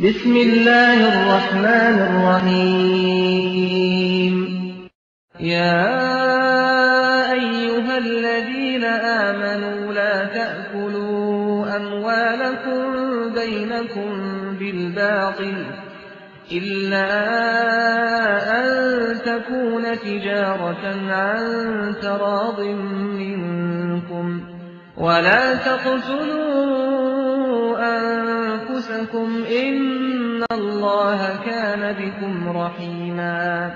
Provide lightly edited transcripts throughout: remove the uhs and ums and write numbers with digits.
بسم الله الرحمن الرحيم يا أيها الذين آمنوا لا تأكلوا أموالكم بينكم بالباطل إلا أن تكون تجارة عن تراض منكم ولا تقتلوا أنفسكم إن الله كان بكم رحيما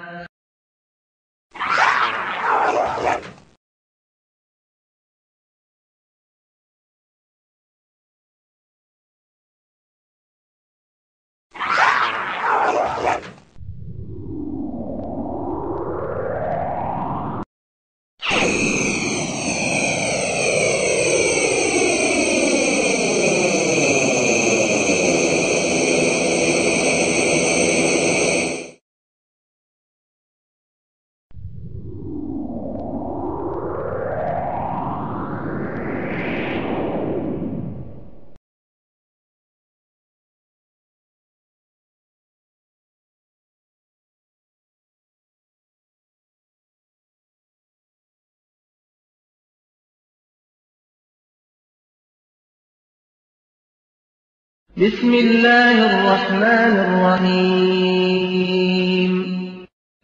بسم الله الرحمن الرحيم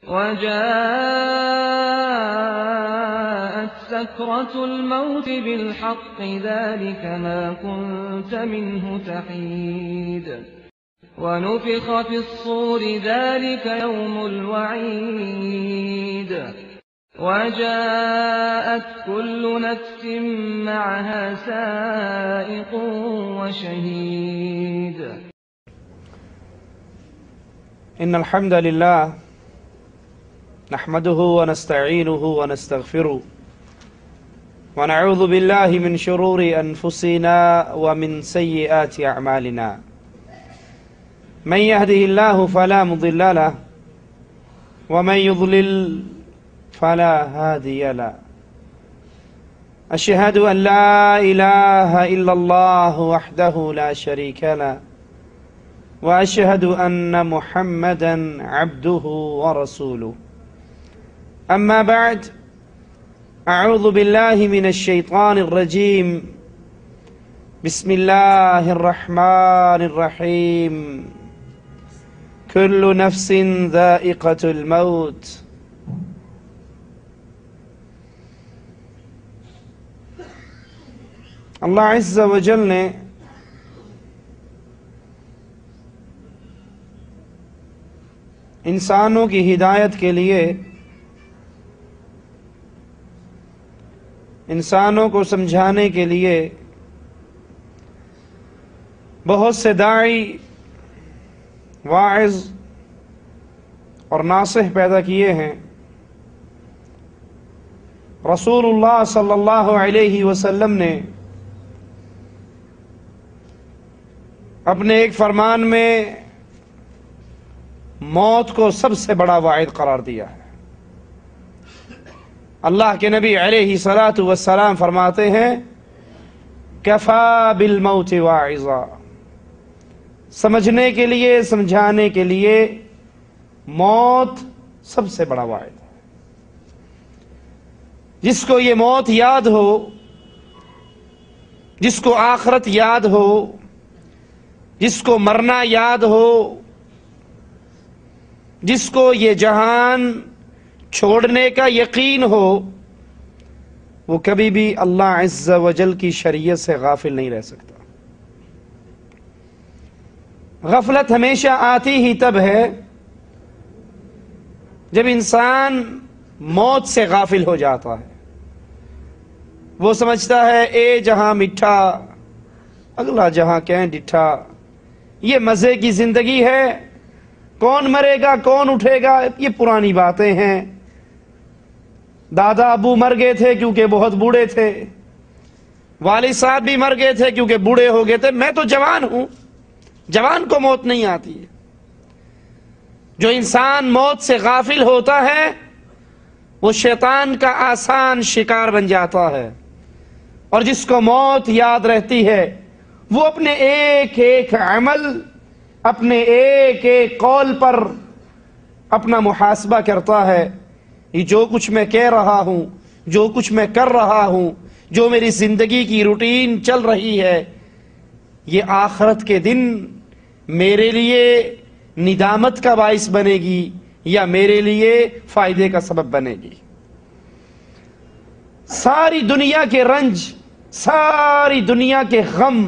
وجاءت سكرة الموت بالحق ذلك ما كنت منه تحيد ونفخ في الصور ذلك يوم الوعيد وجاءت كل نفس معها سائق وشهيد إن الحمد لله نحمده ونستعينه ونستغفره ونعوذ بالله من شرور أنفسنا ومن سيئات أعمالنا من يهده الله فلا مضل له ومن يضلل فلا هادي له أشهد أن لا إله إلا الله وحده لا شريك له وأشهد أن محمدا عبده ورسوله أما بعد أعوذ بالله من الشيطان الرجيم بسم الله الرحمن الرحيم كل نفس ذائقة الموت اللہ عز و جل نے انسانوں کی ہدایت کے لیے انسانوں کو سمجھانے کے لیے بہت سے داعی واعظ اور ناصح پیدا کیے ہیں۔ رسول اللہ صلی اللہ علیہ وسلم نے اپنے ایک فرمان میں موت کو سب سے بڑا واعظ قرار دیا ہے۔ اللہ کے نبی علیہ السلام فرماتے ہیں کفا بالموت واعظا، سمجھنے کے لیے سمجھانے کے لیے موت سب سے بڑا واعظ ہے۔ جس کو یہ موت یاد ہو، جس کو آخرت یاد ہو، جس کو مرنا یاد ہو، جس کو یہ جہان چھوڑنے کا یقین ہو، وہ کبھی بھی اللہ عز و جل کی شریعت سے غافل نہیں رہ سکتا۔ غفلت ہمیشہ آتی ہی تب ہے جب انسان موت سے غافل ہو جاتا ہے۔ وہ سمجھتا ہے اے جہاں مٹھا اگلا جہاں کہیں ڈٹھا، یہ مزے کی زندگی ہے، کون مرے گا کون اٹھے گا، یہ پرانی باتیں ہیں۔ دادا ابو مر گئے تھے کیونکہ بہت بوڑھے تھے، والد صاحب بھی مر گئے تھے کیونکہ بوڑھے ہو گئے تھے، میں تو جوان ہوں، جوان کو موت نہیں آتی ہے۔ جو انسان موت سے غافل ہوتا ہے وہ شیطان کا آسان شکار بن جاتا ہے، اور جس کو موت یاد رہتی ہے وہ اپنے ایک ایک عمل اپنے ایک ایک قول پر اپنا محاسبہ کرتا ہے. یہ جو کچھ میں کہہ رہا ہوں، جو کچھ میں کر رہا ہوں، جو میری زندگی کی روٹین چل رہی ہے، یہ آخرت کے دن میرے لیے ندامت کا باعث بنے گی یا میرے لیے فائدے کا سبب بنے گی. ساری دنیا کے رنج، ساری دنیا کے غم،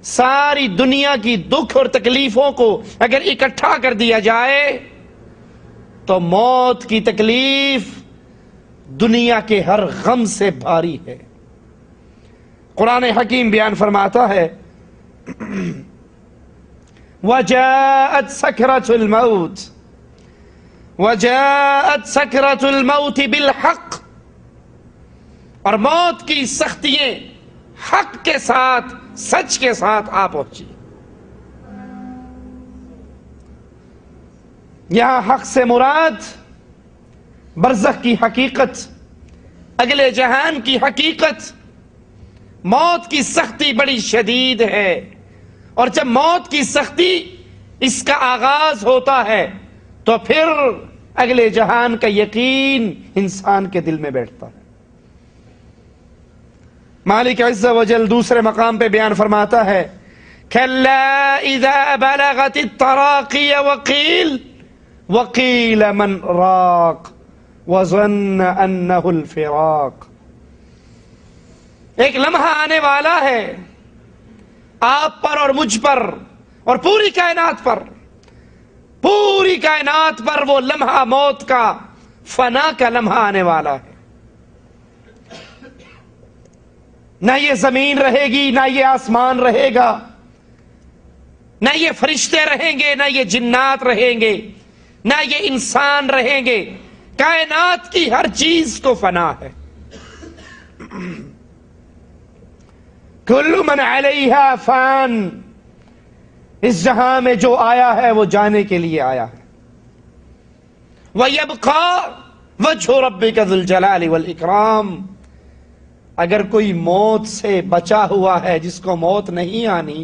ساری دنیا کی دکھ اور تکلیفوں کو اگر اکٹھا کر دیا جائے تو موت کی تکلیف دنیا کے ہر غم سے بھاری ہے. قرآن حکیم بیان فرماتا ہے وَجَاءَتْ سَكْرَةُ الْمَوْتِ وَجَاءَتْ سَكْرَةُ الْمَوْتِ بِالْحَقِّ، اور موت کی سختیاں حق کے ساتھ، سچ کے ساتھ آ پہنچی. یہاں حق سے مراد برزخ کی حقیقت، اگلے جہان کی حقیقت. موت کی سختی بڑی شدید ہے، اور جب موت کی سختی اس کا آغاز ہوتا ہے تو پھر اگلے جہان کا یقین انسان کے دل میں بیٹھتا ہے. مالک عز و جل دوسرے مقام پہ بیان فرماتا ہے كَلَّا إِذَا بَلَغَتِ التَّرَاقِيَ وَقِيلَ مَنْ رَاقٍ وَظَنَّ أَنَّهُ الْفِرَاقِ. ایک لمحہ آنے والا ہے آپ پر اور مجھ پر اور پوری کائنات پر، پوری کائنات پر وہ لمحہ موت کا، فنا کا لمحہ آنے والا ہے. نہ یہ زمین رہے گی، نہ یہ آسمان رہے گا، نہ یہ فرشتے رہیں گے، نہ یہ جنات رہیں گے، نہ یہ انسان رہیں گے. کائنات کی ہر چیز کو فنا ہے. کل من علیہا فان، اس جہاں میں جو آیا ہے وہ جانے کے لیے آیا ہے. وَيَبْقَى وَجْهُ رَبِّكَ ذُو الْجَلَالِ وَالْإِكْرَامِ. اگر کوئی موت سے بچا ہوا ہے، جس کو موت نہیں آنی،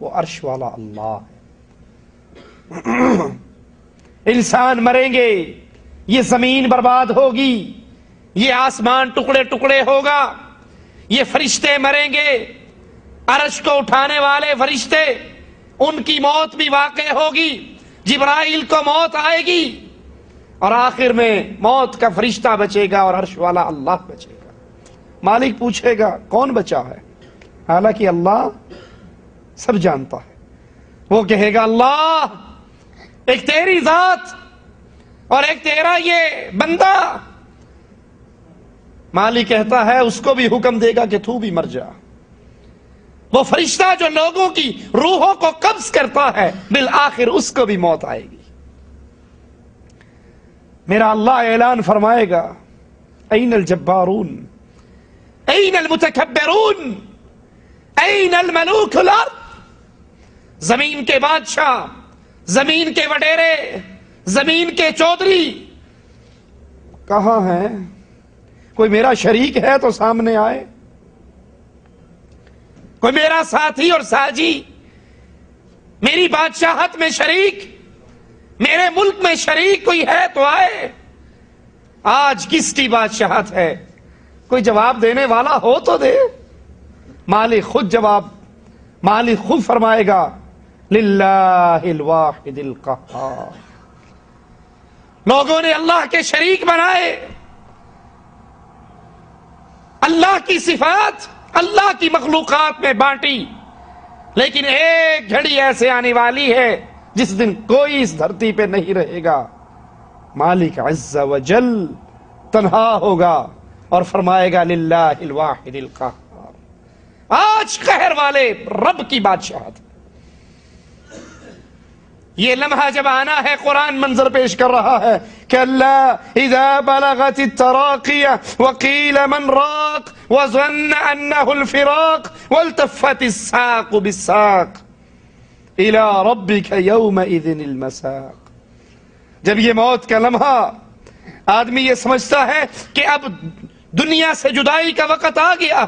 وہ عرش والا اللہ ہے. انسان مریں گے، یہ زمین برباد ہوگی، یہ آسمان ٹکڑے ٹکڑے ہوگا، یہ فرشتے مریں گے، عرش کو اٹھانے والے فرشتے، ان کی موت بھی واقع ہوگی. جبرائیل کو موت آئے گی اور آخر میں موت کا فرشتہ بچے گا اور عرش والا اللہ بچے گا. مالک پوچھے گا کون بچا ہے؟ حالانکہ اللہ سب جانتا ہے. وہ کہے گا اللہ، ایک تیری ذات اور ایک تیرا یہ بندہ. مالک کہتا ہے اس کو بھی حکم دے گا کہ تو بھی مر جا. وہ فرشتہ جو لوگوں کی روحوں کو قبض کرتا ہے، بالآخر اس کو بھی موت آئے گی. میرا اللہ اعلان فرمائے گا این الجبارون، این المتکبرون، این الملوک الارض. زمین کے بادشاہ، زمین کے وڈیرے، زمین کے چودھری کہاں ہیں؟ کوئی میرا شریک ہے تو سامنے آئے، کوئی میرا ساتھی اور ساجی، میری بادشاہت میں شریک، میرے ملک میں شریک کوئی ہے تو آئے. آج کس کی بادشاہت ہے؟ کوئی جواب دینے والا ہو تو دے. مالک خود فرمائے گا للہ الواحد القہار. لوگوں نے اللہ کے شریک بنائے، اللہ کی صفات اللہ کی مخلوقات میں بانٹی، لیکن ایک گھڑی ایسے آنے والی ہے جس دن کوئی اس دھرتی پہ نہیں رہے گا. مالک عز و جل تنہا ہوگا اور فرمائے گا للہ الواحد القہار. آج قہر والے رب کی بادشاہت. یہ لمحہ جب آنا ہے، قرآن منظر پیش کر رہا ہے کہ اللہ اذا بلغت التراقی وقیل من راق وظن انه الفراق والتفت الساق بالساق الى ربك يومئذ المساق. جب یہ موت کا لمحہ آدمی یہ سمجھتا ہے کہ اب دنیا سے جدائی کا وقت آ گیا،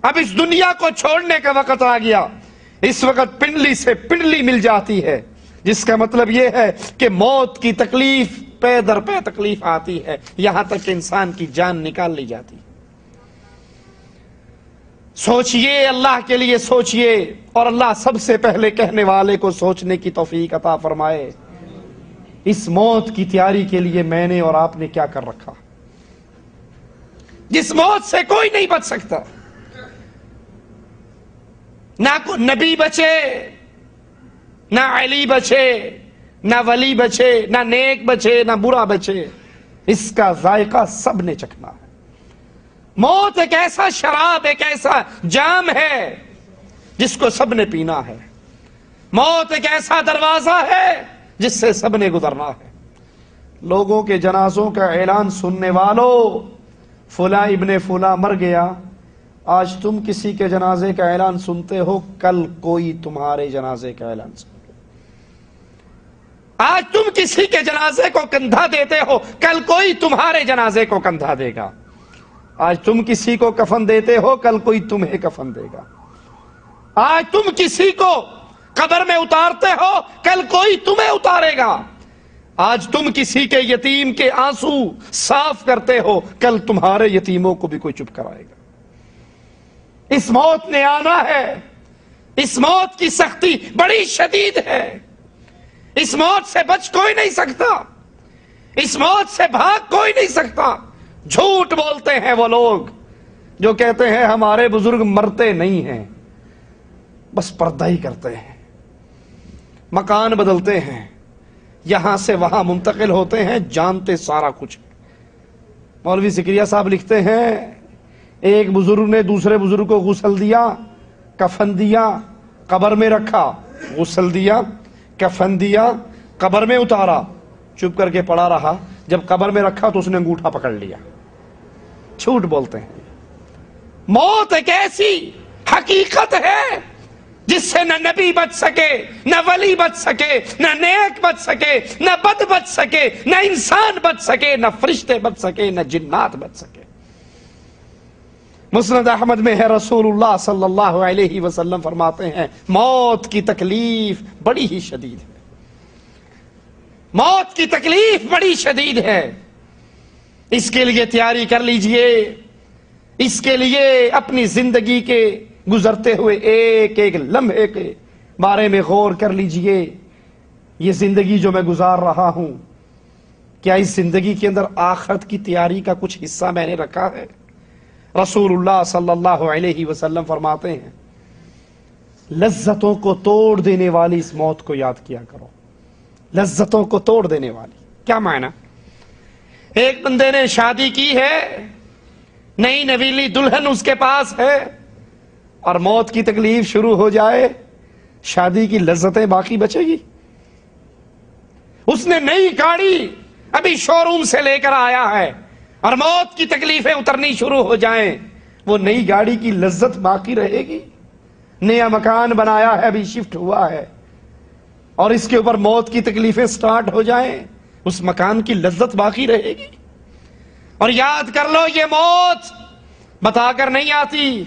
اب اس دنیا کو چھوڑنے کا وقت آ گیا، اس وقت پنڈلی سے پنڈلی مل جاتی ہے، جس کا مطلب یہ ہے کہ موت کی تکلیف پے در پے تکلیف آتی ہے، یہاں تک کہ انسان کی جان نکال لی جاتی ہے۔ سوچئے، اللہ کے لیے سوچئے، اور اللہ سب سے پہلے کہنے والے کو سوچنے کی توفیق عطا فرمائے۔ اس موت کی تیاری کے لیے میں نے اور آپ نے کیا کر رکھا؟ جس موت سے کوئی نہیں بچ سکتا، نہ نبی بچے، نہ علی بچے، نہ ولی بچے، نہ نیک بچے، نہ برا بچے، اس کا ذائقہ سب نے چکھنا ہے۔ موت ایک ایسا شراب، ایک ایسا جام ہے جس کو سب نے پینا ہے۔ موت ایک ایسا دروازہ ہے جس سے سب نے گزرنا ہے۔ لوگوں کے جنازوں کا اعلان سننے والوں، فلاں ابن فلاں مر گیا، آج تم کسی کے جنازے کا اعلان سنتے ہو، کل کوئی تمہارے جنازے کا اعلان سن۔ آج تم کسی کے جنازے کو کندھا دیتے ہو، کل کوئی تمہارے جنازے کو کندھا دے گا۔ آج تم کسی کو کفن دیتے ہو، کل کوئی تمہیں کفن دے گا۔ آج تم کسی کو قبر میں اتارتے ہو، کل کوئی تمہیں اتارے گا۔ آج تم کسی کے یتیم کے آنسو صاف کرتے ہو، کل تمہارے یتیموں کو بھی کوئی چپ کرائے گا۔ اس موت نے آنا ہے۔ اس موت کی سختی بڑی شدید ہے۔ اس موت سے بچ کوئی نہیں سکتا، اس موت سے بھاگ کوئی نہیں سکتا۔ جھوٹ بولتے ہیں وہ لوگ جو کہتے ہیں ہمارے بزرگ مرتے نہیں ہیں، بس پردہ ہی کرتے ہیں، مکان بدلتے ہیں، یہاں سے وہاں منتقل ہوتے ہیں، جانتے سارا کچھ۔ مولوی زکریا صاحب لکھتے ہیں ایک بزرگ نے دوسرے بزرگ کو غسل دیا، کفن دیا، قبر میں رکھا، غسل دیا، کفن دیا، قبر میں اتارا، چپ کر کے پڑا رہا، جب قبر میں رکھا تو اس نے انگوٹھا پکڑ لیا۔ جھوٹ بولتے ہیں۔ موت ایک ایسی حقیقت ہے جس سے نہ نبی بچ سکے، نہ ولی بچ سکے، نہ نیک بچ سکے، نہ بد بچ سکے، نہ انسان بچ سکے، نہ فرشتے بچ سکے، نہ جنات بچ سکے۔ مسند احمد میں ہے، رسول اللہ صلی اللہ علیہ وسلم فرماتے ہیں موت کی تکلیف بڑی ہی شدید ہے۔ موت کی تکلیف بڑی شدید ہے، اس کے لیے تیاری کر لیجئے، اس کے لیے اپنی زندگی کے گزرتے ہوئے ایک ایک لمحے کے بارے میں غور کر لیجئے۔ یہ زندگی جو میں گزار رہا ہوں، کیا اس زندگی کے اندر آخرت کی تیاری کا کچھ حصہ میں نے رکھا ہے؟ رسول اللہ صلی اللہ علیہ وسلم فرماتے ہیں لذتوں کو توڑ دینے والی اس موت کو یاد کیا کرو۔ لذتوں کو توڑ دینے والی کیا معنی؟ ایک بندے نے شادی کی ہے، نئی نویلی دلہن اس کے پاس ہے، اور موت کی تکلیف شروع ہو جائے، شادی کی لذتیں باقی بچے گی؟ اس نے نئی گاڑی ابھی شو روم سے لے کر آیا ہے اور موت کی تکلیفیں اترنی شروع ہو جائیں، وہ نئی گاڑی کی لذت باقی رہے گی؟ نیا مکان بنایا ہے، ابھی شفٹ ہوا ہے، اور اس کے اوپر موت کی تکلیفیں سٹارٹ ہو جائیں، اس مکان کی لذت باقی رہے گی؟ اور یاد کر لو، یہ موت بتا کر نہیں آتی،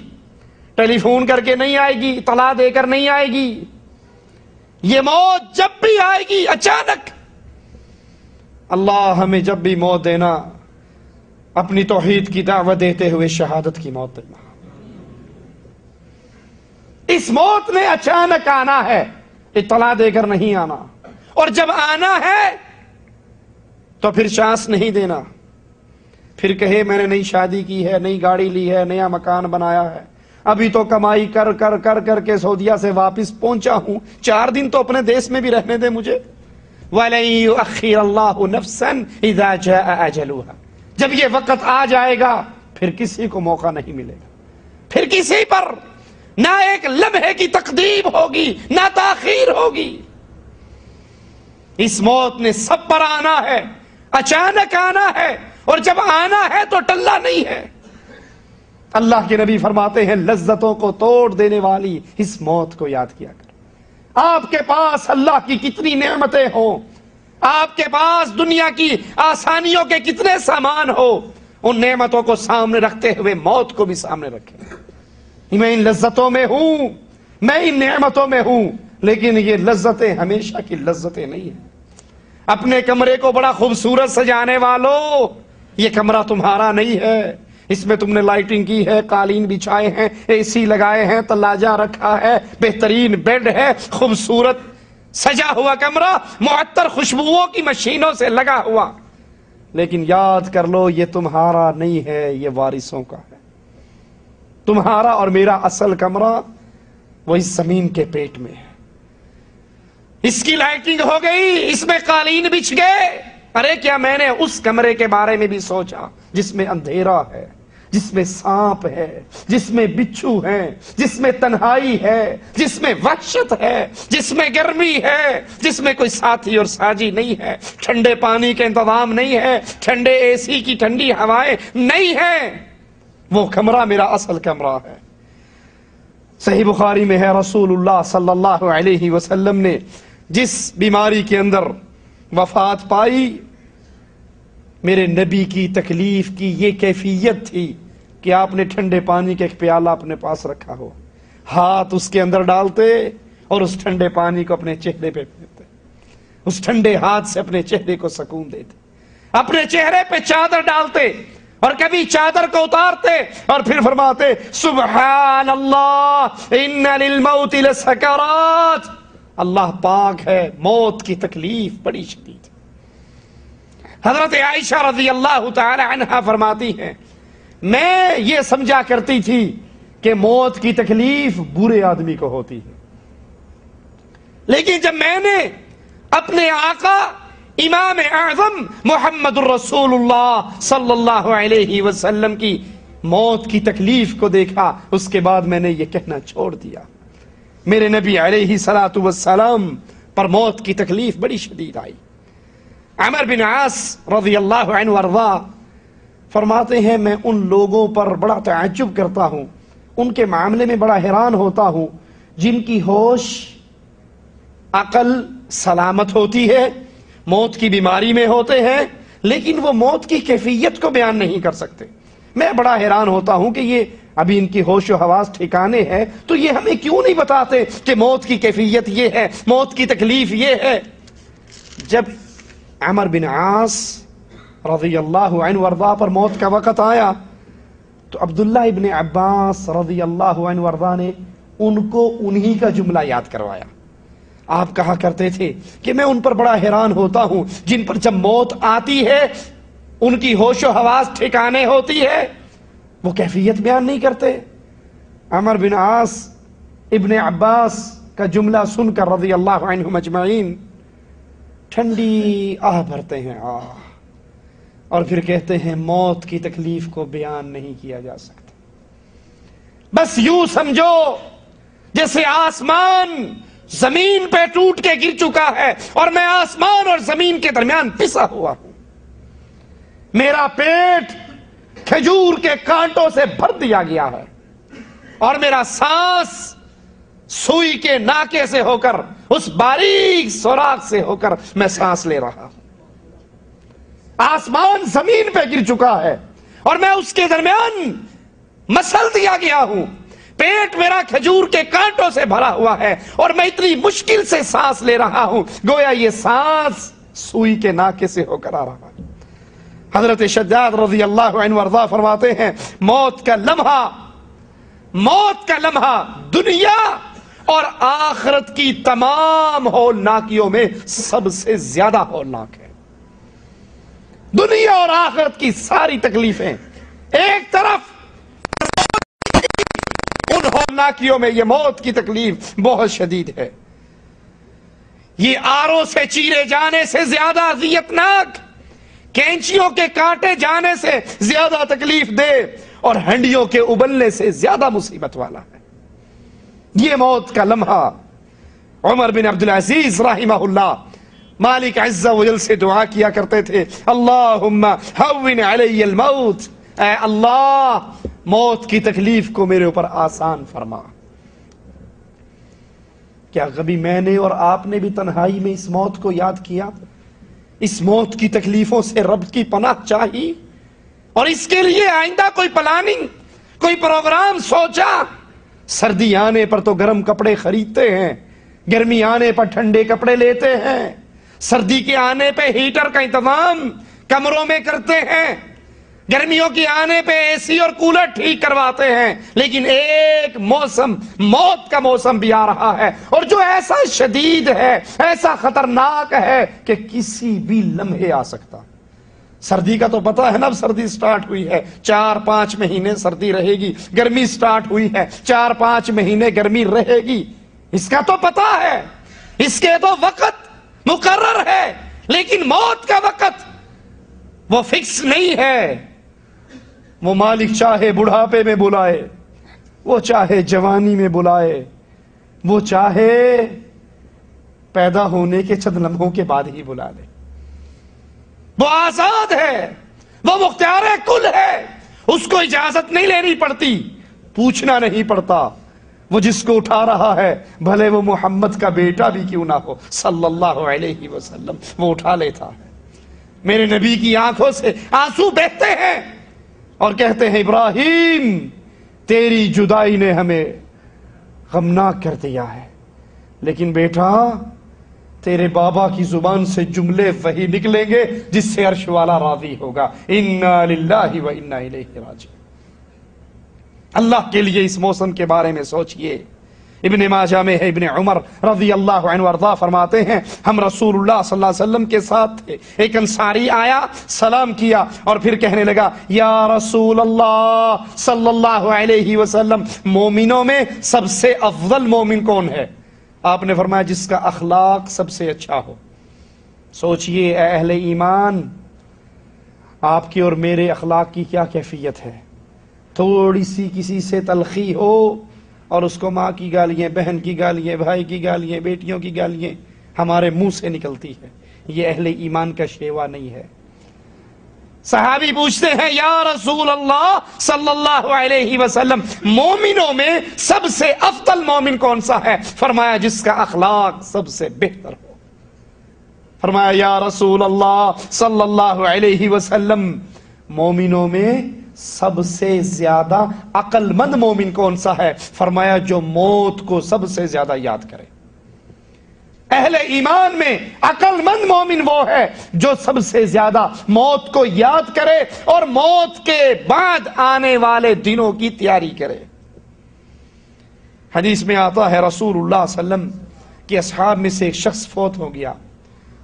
ٹیلی فون کر کے نہیں آئے گی، اطلاع دے کر نہیں آئے گی۔ یہ موت جب بھی آئے گی اچانک۔ اللہ ہمیں جب بھی موت دینا، اپنی توحید کی دعوت دیتے ہوئے شہادت کی موت دینا۔ اس موت نے اچانک آنا ہے، اطلاع دے کر نہیں آنا، اور جب آنا ہے تو پھر چانس نہیں دینا، پھر کہے میں نے نئی شادی کی ہے، نئی گاڑی لی ہے، نیا مکان بنایا ہے، ابھی تو کمائی کر کر کر کر کے سعودیہ سے واپس پہنچا ہوں، 4 دن تو اپنے دیش میں بھی رہنے دے مجھے۔ وَلَن يُؤَخِّرَ اللَّهُ نَفْسًا إِذَا جَاءَ أَجَلُهَا۔ جب یہ وقت آ جائے گا پھر کسی کو موقع نہیں ملے گا، پھر کسی پر نہ ایک لمحے کی تقدیم ہوگی، نہ تاخیر ہوگی۔ اس موت نے سب پر آنا ہے، اچانک آنا ہے، اور جب آنا ہے تو ٹلنا نہیں ہے۔ اللہ کے نبی فرماتے ہیں لذتوں کو توڑ دینے والی اس موت کو یاد کیا کر۔ آپ کے پاس اللہ کی کتنی نعمتیں ہوں، آپ کے پاس دنیا کی آسانیوں کے کتنے سامان ہو، ان نعمتوں کو سامنے رکھتے ہوئے موت کو بھی سامنے رکھیں۔ میں ان لذتوں میں ہوں، میں ان نعمتوں میں ہوں، لیکن یہ لذتیں ہمیشہ کی لذتیں نہیں ہیں۔ اپنے کمرے کو بڑا خوبصورت سجانے والوں، یہ کمرہ تمہارا نہیں ہے، اس میں تم نے لائٹنگ کی ہے، قالین بچھائے ہیں، اے سی لگائے ہیں، تلاجہ رکھا ہے، بہترین بیڈ ہے، خوبصورت سجا ہوا کمرہ، معطر خوشبوؤں کی مشینوں سے لگا ہوا، لیکن یاد کر لو یہ تمہارا نہیں ہے، یہ وارثوں کا ہے۔ تمہارا اور میرا اصل کمرہ وہ اس زمین کے پیٹ میں ہے۔ اس کی لائٹنگ ہو گئی، اس میں قالین بچھ گئے، ارے کیا میں نے اس کمرے کے بارے میں بھی سوچا جس میں اندھیرا ہے، جس میں سانپ ہے، جس میں بچھو ہے، جس میں تنہائی ہے، جس میں وحشت ہے، جس میں گرمی ہے، جس میں کوئی ساتھی اور ساجی نہیں ہے، ٹھنڈے پانی کا انتظام نہیں ہے، ٹھنڈے اے سی کی ٹھنڈی ہوائیں نہیں ہیں، وہ کمرہ میرا اصل کمرہ ہے۔ صحیح بخاری میں ہے، رسول اللہ صلی اللہ علیہ وسلم نے جس بیماری کے اندر وفات پائی، میرے نبی کی تکلیف کی یہ کیفیت تھی کہ آپ نے ٹھنڈے پانی کا ایک پیالہ اپنے پاس رکھا ہو، ہاتھ اس کے اندر ڈالتے اور اس ٹھنڈے پانی کو اپنے چہرے پہ پھیرتے، اس ٹھنڈے ہاتھ سے اپنے چہرے کو سکون دیتے، اپنے چہرے پہ چادر ڈالتے اور کبھی چادر کو اتارتے اور پھر فرماتے سبحان اللہ ان للموت لسکرات، اللہ پاک ہے، موت کی تکلیف بڑی شدید ہے۔ حضرت عائشہ رضی اللہ تعالی عنہا فرماتی ہیں، میں یہ سمجھا کرتی تھی کہ موت کی تکلیف برے آدمی کو ہوتی ہے، لیکن جب میں نے اپنے آقا امام اعظم محمد الرسول اللہ صلی اللہ علیہ وسلم کی موت کی تکلیف کو دیکھا، اس کے بعد میں نے یہ کہنا چھوڑ دیا، میرے نبی علیہ الصلوۃ والسلام پر موت کی تکلیف بڑی شدید آئی۔ عمر بن عاص رضی اللہ عنہ وارضا فرماتے ہیں، میں ان لوگوں پر بڑا تعجب کرتا ہوں، ان کے معاملے میں بڑا حیران ہوتا ہوں جن کی ہوش عقل سلامت ہوتی ہے، موت کی بیماری میں ہوتے ہیں، لیکن وہ موت کی کیفیت کو بیان نہیں کر سکتے۔ میں بڑا حیران ہوتا ہوں کہ یہ ابھی ان کی ہوش و حواس ٹھکانے ہے تو یہ ہمیں کیوں نہیں بتاتے کہ موت کی کیفیت یہ ہے، موت کی تکلیف یہ ہے۔ جب عمر بن عاص رضی اللہ عنہ وارضا پر موت کا وقت آیا تو عبداللہ ابن عباس رضی اللہ عنہ وارضا نے ان کو انہی کا جملہ یاد کروایا۔ آپ کہا کرتے تھے کہ میں ان پر بڑا حیران ہوتا ہوں جن پر جب موت آتی ہے ان کی ہوش و حواس ٹھکانے ہوتی ہے، وہ کیفیت بیان نہیں کرتے۔ عمر بن عاص ابن عباس کا جملہ سن کر رضی اللہ عنہم اجمعین ٹھنڈی آہ بھرتے ہیں، آہ، اور پھر کہتے ہیں موت کی تکلیف کو بیان نہیں کیا جا سکتا۔ بس یوں سمجھو جیسے آسمان زمین پہ ٹوٹ کے گر چکا ہے اور میں آسمان اور زمین کے درمیان پسا ہوا ہوں، میرا پیٹ کھجور کے کانٹوں سے بھر دیا گیا ہے اور میرا سانس سوئی کے ناکے سے ہو کر، اس باریک سوراخ سے ہو کر میں سانس لے رہا ہوں۔ آسمان زمین پہ گر چکا ہے اور میں اس کے درمیان مسل دیا گیا ہوں، پیٹ میرا کھجور کے کانٹوں سے بھرا ہوا ہے اور میں اتنی مشکل سے سانس لے رہا ہوں گویا یہ سانس سوئی کے ناکے سے ہو کر آ رہا ہے۔ حضرت شداد رضی اللہ عنہ وارضا فرماتے ہیں، موت کا لمحہ دنیا اور آخرت کی تمام ہولناکیوں میں سب سے زیادہ ہولناک ہے۔ دنیا اور آخرت کی ساری تکلیفیں ایک طرف، ان ہولناکیوں میں یہ موت کی تکلیف بہت شدید ہے۔ یہ آروں سے چیرے جانے سے زیادہ اذیتناک، کینچیوں کے کاٹے جانے سے زیادہ تکلیف دے اور ہنڈیوں کے ابلنے سے زیادہ مصیبت والا ہے یہ موت کا لمحہ۔ عمر بن عبدالعزیز رحمہ اللہ مالک عز و جل سے دعا کیا کرتے تھے، اللہم ہون علی الموت، اے اللہ موت کی تکلیف کو میرے اوپر آسان فرما۔ کیا کبھی میں نے اور آپ نے بھی تنہائی میں اس موت کو یاد کیا، اس موت کی تکلیفوں سے رب کی پناہ چاہی اور اس کے لیے آئندہ کوئی پلاننگ، کوئی پروگرام سوچا؟ سردی آنے پر تو گرم کپڑے خریدتے ہیں، گرمی آنے پر ٹھنڈے کپڑے لیتے ہیں، سردی کے آنے پہ ہیٹر کا انتظام کمروں میں کرتے ہیں، گرمیوں کی آنے پہ اے سی اور کولر ٹھیک کرواتے ہیں، لیکن ایک موسم موت کا موسم بھی آ رہا ہے، اور جو ایسا شدید ہے، ایسا خطرناک ہے کہ کسی بھی لمحے آ سکتا۔ سردی کا تو پتا ہے نا، اب سردی سٹارٹ ہوئی ہے، 4-5 مہینے سردی رہے گی، گرمی سٹارٹ ہوئی ہے، 4-5 مہینے گرمی رہے گی، اس کا تو پتا ہے، اس کے تو وقت مقرر ہے، لیکن موت کا وقت وہ فکس نہیں ہے۔ وہ مالک چاہے بڑھاپے میں بلائے، وہ چاہے جوانی میں بلائے، وہ چاہے پیدا ہونے کے چند لمحوں کے بعد ہی بلا لے، وہ آزاد ہے، وہ مختار کل ہے، اس کو اجازت نہیں لینی پڑتی، پوچھنا نہیں پڑتا، وہ جس کو اٹھا رہا ہے بھلے وہ محمد کا بیٹا بھی کیوں نہ ہو صلی اللہ علیہ وسلم، وہ اٹھا لیتا ہے۔ میرے نبی کی آنکھوں سے آنسو بہتے ہیں اور کہتے ہیں ابراہیم تیری جدائی نے ہمیں غمناک کر دیا ہے، لیکن بیٹا تیرے بابا کی زبان سے جملے وہی نکلیں گے جس سے عرش والا راضی ہوگا، انا للہ و انا الیہ راجعون۔ اللہ کے لیے اس موسم کے بارے میں سوچئے۔ ابن ماجہ میں ہے، ابن عمر رضی اللہ عنہ وارضاہ فرماتے ہیں ہم رسول اللہ صلی اللہ علیہ وسلم کے ساتھ تھے، ایک انصاری آیا، سلام کیا اور پھر کہنے لگا یا رسول اللہ صلی اللہ علیہ وسلم، مومنوں میں سب سے افضل مومن کون ہے؟ آپ نے فرمایا جس کا اخلاق سب سے اچھا ہو۔ سوچئے اے اہل ایمان، آپ کی اور میرے اخلاق کی کیا کیفیت ہے؟ تھوڑی سی کسی سے تلخی ہو اور اس کو ماں کی گالیاں، بہن کی گالیاں، بھائی کی گالیاں، بیٹیوں کی گالیاں ہمارے منہ سے نکلتی ہے، یہ اہل ایمان کا شیوا نہیں ہے۔ صحابی پوچھتے ہیں یا رسول اللہ صلی اللہ علیہ وسلم، مومنوں میں سب سے افضل مومن کون سا ہے؟ فرمایا جس کا اخلاق سب سے بہتر ہو۔ فرمایا یا رسول اللہ صلی اللہ علیہ وسلم، مومنوں میں سب سے زیادہ عقل مند مومن کون سا ہے؟ فرمایا جو موت کو سب سے زیادہ یاد کرے۔ اہل ایمان میں عقل مند مومن وہ ہے جو سب سے زیادہ موت کو یاد کرے اور موت کے بعد آنے والے دنوں کی تیاری کرے۔ حدیث میں آتا ہے رسول اللہ صلی اللہ علیہ وسلم کے اصحاب میں سے ایک شخص فوت ہو گیا،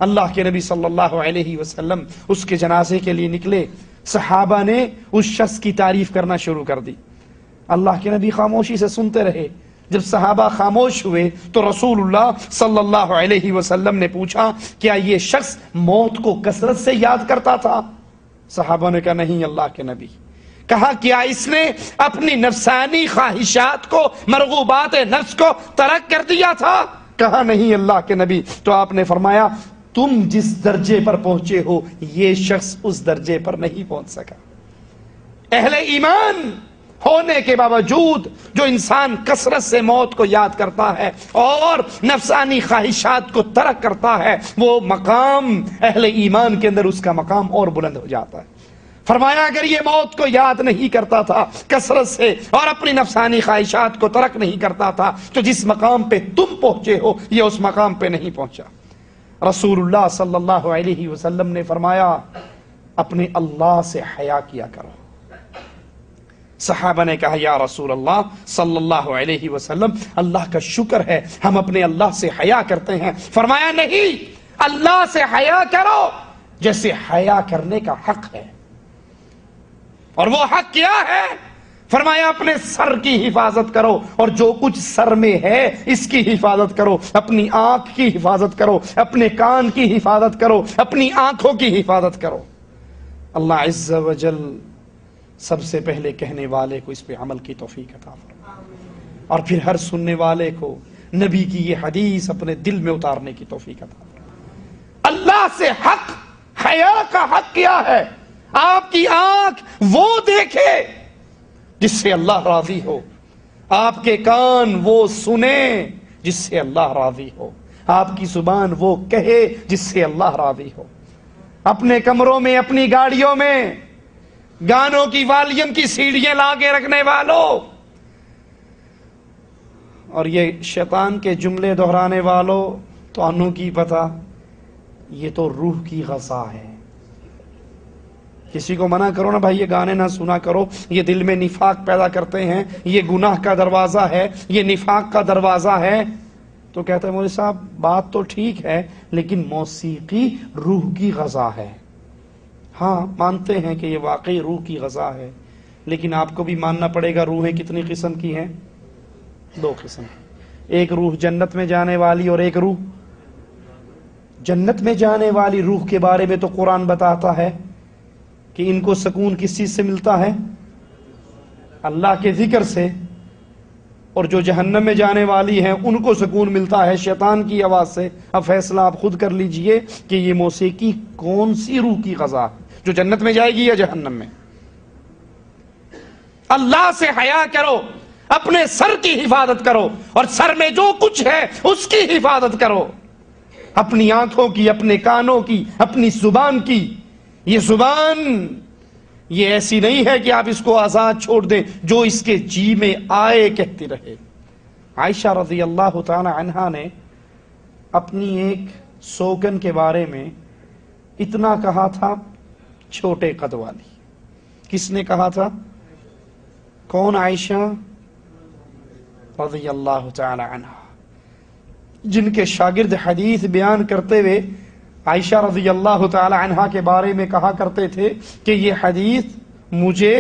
اللہ کے نبی صلی اللہ علیہ وسلم اس کے جنازے کے لیے نکلے، صحابہ نے اس شخص کی تعریف کرنا شروع کر دی، اللہ کے نبی خاموشی سے سنتے رہے۔ جب صحابہ خاموش ہوئے تو رسول اللہ صلی اللہ علیہ وسلم نے پوچھا کیا یہ شخص موت کو کثرت سے یاد کرتا تھا؟ صحابہ نے کہا نہیں اللہ کے نبی۔ کہا کیا اس نے اپنی نفسانی خواہشات کو، مرغوبات نفس کو ترک کر دیا تھا؟ کہا نہیں اللہ کے نبی۔ تو آپ نے فرمایا تم جس درجے پر پہنچے ہو یہ شخص اس درجے پر نہیں پہنچ سکا۔ اہل ایمان ہونے کے باوجود جو انسان کثرت سے موت کو یاد کرتا ہے اور نفسانی خواہشات کو ترک کرتا ہے، وہ مقام اہل ایمان کے اندر اس کا مقام اور بلند ہو جاتا ہے۔ فرمایا اگر یہ موت کو یاد نہیں کرتا تھا کثرت سے اور اپنی نفسانی خواہشات کو ترک نہیں کرتا تھا تو جس مقام پہ تم پہنچے ہو یہ اس مقام پہ نہیں پہنچا۔ رسول اللہ صلی اللہ علیہ وسلم نے فرمایا اپنے اللہ سے حیا کیا کرو۔ صحابہ نے کہا یا رسول اللہ صلی اللہ علیہ وسلم اللہ کا شکر ہے ہم اپنے اللہ سے حیا کرتے ہیں۔ فرمایا نہیں، اللہ سے حیا کرو جیسے حیا کرنے کا حق ہے۔ اور وہ حق کیا ہے؟ فرمایا اپنے سر کی حفاظت کرو اور جو کچھ سر میں ہے اس کی حفاظت کرو، اپنی آنکھ کی حفاظت کرو، اپنے کان کی حفاظت کرو، اپنی آنکھوں کی حفاظت کرو۔ اللہ عز و جل سب سے پہلے کہنے والے کو اس پہ عمل کی توفیق عطا فرمائے اور پھر ہر سننے والے کو نبی کی یہ حدیث اپنے دل میں اتارنے کی توفیق عطا فرمائے۔ اللہ سے حق، حیا کا حق کیا ہے؟ آپ کی آنکھ وہ دیکھے جس سے اللہ راضی ہو، آپ کے کان وہ سنے جس سے اللہ راضی ہو، آپ کی زبان وہ کہے جس سے اللہ راضی ہو۔ اپنے کمروں میں، اپنی گاڑیوں میں گانوں کی والیم کی سیڑھیاں لا کے رکھنے والوں، اور یہ شیطان کے جملے دہرانے والوں تو انہوں کی پتہ، یہ تو روح کی غذا ہے۔ کسی کو منع کرو نا بھائی یہ گانے نہ سنا کرو، یہ دل میں نفاق پیدا کرتے ہیں، یہ گناہ کا دروازہ ہے، یہ نفاق کا دروازہ ہے، تو کہتے ہیں مولوی صاحب بات تو ٹھیک ہے لیکن موسیقی روح کی غذا ہے۔ ہاں مانتے ہیں کہ یہ واقعی روح کی غذا ہے، لیکن آپ کو بھی ماننا پڑے گا روحیں کتنی قسم کی ہیں؟ 2 قسم۔ ایک روح جنت میں جانے والی اور ایک روح جنت میں جانے والی روح کے بارے میں تو قرآن بتاتا ہے کہ ان کو سکون کس چیز سے ملتا ہے؟ اللہ کے ذکر سے، اور جو جہنم میں جانے والی ہیں ان کو سکون ملتا ہے شیطان کی آواز سے۔ اب فیصلہ آپ خود کر لیجئے کہ یہ موسیقی کون سی روح کی غذا ہے، جو جنت میں جائے گی یا جہنم میں؟ اللہ سے حیا کرو، اپنے سر کی حفاظت کرو، اور سر میں جو کچھ ہے اس کی حفاظت کرو، اپنی آنکھوں کی، اپنے کانوں کی، اپنی زبان کی۔ یہ زبان یہ ایسی نہیں ہے کہ آپ اس کو آزاد چھوڑ دیں، جو اس کے جی میں آئے کہتی رہے۔ عائشہ رضی اللہ تعالی عنہا نے اپنی ایک سوگن کے بارے میں اتنا کہا تھا، چھوٹے قد والی۔ کس نے کہا تھا؟ کون؟ عائشہ رضی اللہ تعالی عنہا، جن کے شاگرد حدیث بیان کرتے ہوئے عائشہ رضی اللہ تعالی عنہا کے بارے میں کہا کرتے تھے کہ یہ حدیث مجھے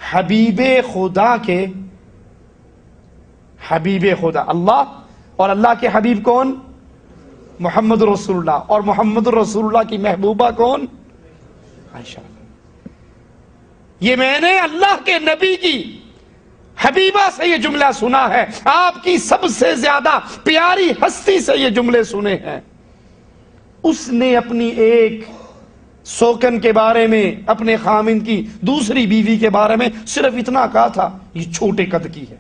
حبیب خدا کے، حبیب خدا اللہ، اور اللہ کے حبیب کون؟ محمد رسول اللہ، اور محمد رسول اللہ کی محبوبہ کون؟ عائشہ۔ یہ میں نے اللہ کے نبی کی حبیبہ سے یہ جملہ سنا ہے، آپ کی سب سے زیادہ پیاری ہستی سے یہ جملے سنے ہیں۔ اس نے اپنی ایک سوکن کے بارے میں، اپنے خامن کی دوسری بیوی کے بارے میں صرف اتنا کہا تھا، یہ چھوٹے قد کی ہے۔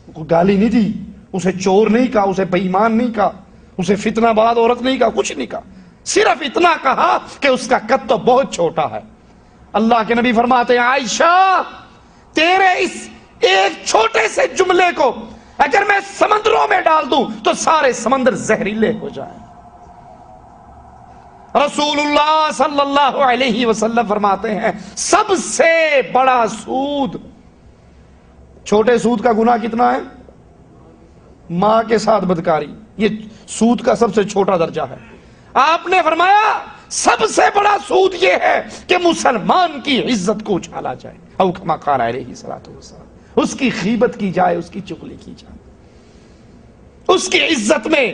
کوئی گالی نہیں دی، اسے چور نہیں کہا، اسے بے ایمان نہیں کہا، اسے فتنہ باز عورت نہیں کہا، کچھ نہیں کہا، صرف اتنا کہا کہ اس کا قد تو بہت چھوٹا ہے۔ اللہ کے نبی فرماتے ہیں عائشہ تیرے اس ایک چھوٹے سے جملے کو اگر میں سمندروں میں ڈال دوں تو سارے سمندر زہریلے ہو جائیں۔ رسول اللہ صلی اللہ علیہ وسلم فرماتے ہیں سب سے بڑا سود، چھوٹے سود کا گناہ کتنا ہے؟ ماں کے ساتھ بدکاری، یہ سود کا سب سے چھوٹا درجہ ہے۔ آپ نے فرمایا سب سے بڑا سود یہ ہے کہ مسلمان کی عزت کو اچھالا جائے، او کما قال علیہ الصلوۃ والسلام، اس کی غیبت کی جائے، اس کی چغلی کی جائے، اس کی عزت میں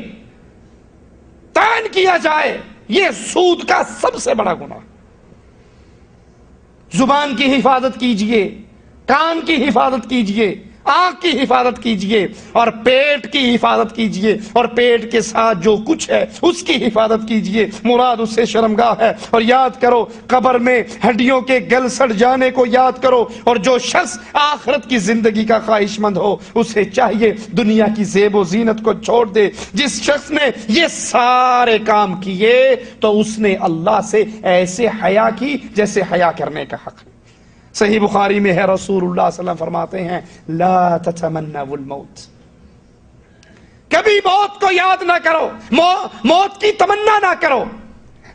طعن کیا جائے، یہ سود کا سب سے بڑا گناہ۔ زبان کی حفاظت کیجئے، کان کی حفاظت کیجئے، آنکھ کی حفاظت کیجئے، اور پیٹ کی حفاظت کیجئے، اور پیٹ کے ساتھ جو کچھ ہے اس کی حفاظت کیجئے، مراد اس سے شرمگاہ ہے۔ اور یاد کرو قبر میں ہڈیوں کے گل سڑ جانے کو یاد کرو، اور جو شخص آخرت کی زندگی کا خواہش مند ہو اسے چاہیے دنیا کی زیب و زینت کو چھوڑ دے۔ جس شخص نے یہ سارے کام کیے تو اس نے اللہ سے ایسے حیا کی جیسے حیا کرنے کا حق ہے۔ صحیح بخاری میں ہے رسول اللہ صلی اللہ علیہ وسلم فرماتے ہیں لا تتمنوا الموت، کبھی موت کو یاد نہ کرو، موت کی تمنا نہ کرو،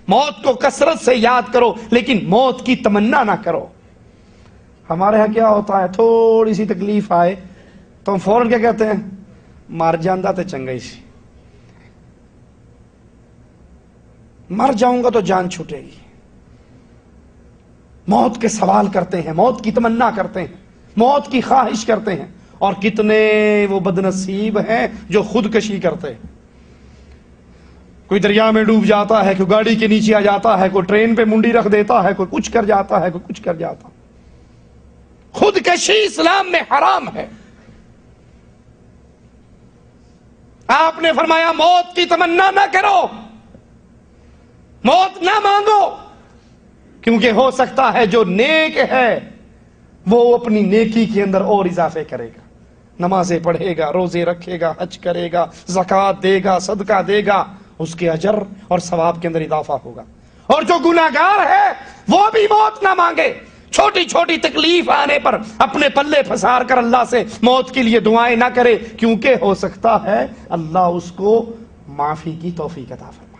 موت کو کثرت سے یاد کرو لیکن موت کی تمنا نہ کرو۔ ہمارے ہاں کیا ہوتا ہے، تھوڑی سی تکلیف آئے تو ہم فوراً کیا کہتے ہیں، مر جاندہ تے چنگا ہی سی، مر جاؤں گا تو جان چھوٹے گی۔ موت کے سوال کرتے ہیں، موت کی تمنا کرتے ہیں، موت کی خواہش کرتے ہیں، اور کتنے وہ بدنصیب ہیں جو خودکشی کرتے ہیں۔ کوئی دریا میں ڈوب جاتا ہے، کوئی گاڑی کے نیچے آ جاتا ہے، کوئی ٹرین پہ منڈی رکھ دیتا ہے، کوئی کچھ کر جاتا ہے، کوئی کچھ کر جاتا ہے۔ خودکشی اسلام میں حرام ہے۔ آپ نے فرمایا موت کی تمنا نہ کرو، موت نہ مانگو، کیونکہ ہو سکتا ہے جو نیک ہے وہ اپنی نیکی کے اندر اور اضافے کرے گا، نمازیں پڑھے گا، روزے رکھے گا، حج کرے گا، زکوٰۃ دے گا، صدقہ دے گا، اس کے اجر اور ثواب کے اندر اضافہ ہوگا۔ اور جو گناہگار ہے وہ بھی موت نہ مانگے، چھوٹی چھوٹی تکلیف آنے پر اپنے پلے پھنسار کر اللہ سے موت کے لیے دعائیں نہ کرے، کیونکہ ہو سکتا ہے اللہ اس کو معافی کی توفیق عطا فرما،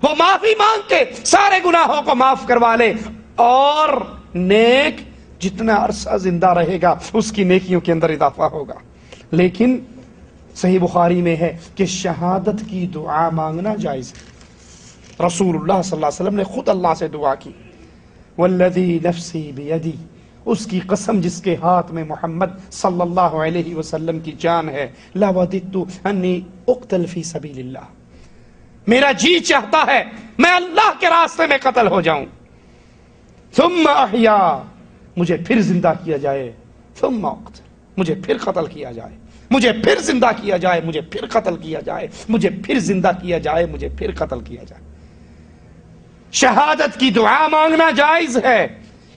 وہ معافی مانگ کے سارے گناہوں کو معاف کروا لے، اور نیک جتنا عرصہ زندہ رہے گا اس کی نیکیوں کے اندر اضافہ ہوگا۔ لیکن صحیح بخاری میں ہے کہ شہادت کی دعا مانگنا جائز ہے۔ رسول اللہ صلی اللہ علیہ وسلم نے خود اللہ سے دعا کی، والذی نفسی بیدی، اس کی قسم جس کے ہاتھ میں محمد صلی اللہ علیہ وسلم کی جان ہے، لوددت انی اقتل فی سبیل اللہ، میرا جی چاہتا ہے میں اللہ کے راستے میں قتل ہو جاؤں، ثم احیا، مجھے پھر زندہ کیا جائے، ثم اقتل، مجھے پھر قتل کیا جائے، مجھے پھر زندہ کیا جائے، مجھے پھر قتل کیا جائے، مجھے پھر زندہ کیا جائے، مجھے پھر قتل کیا جائے۔ شہادت کی دعا مانگنا جائز ہے،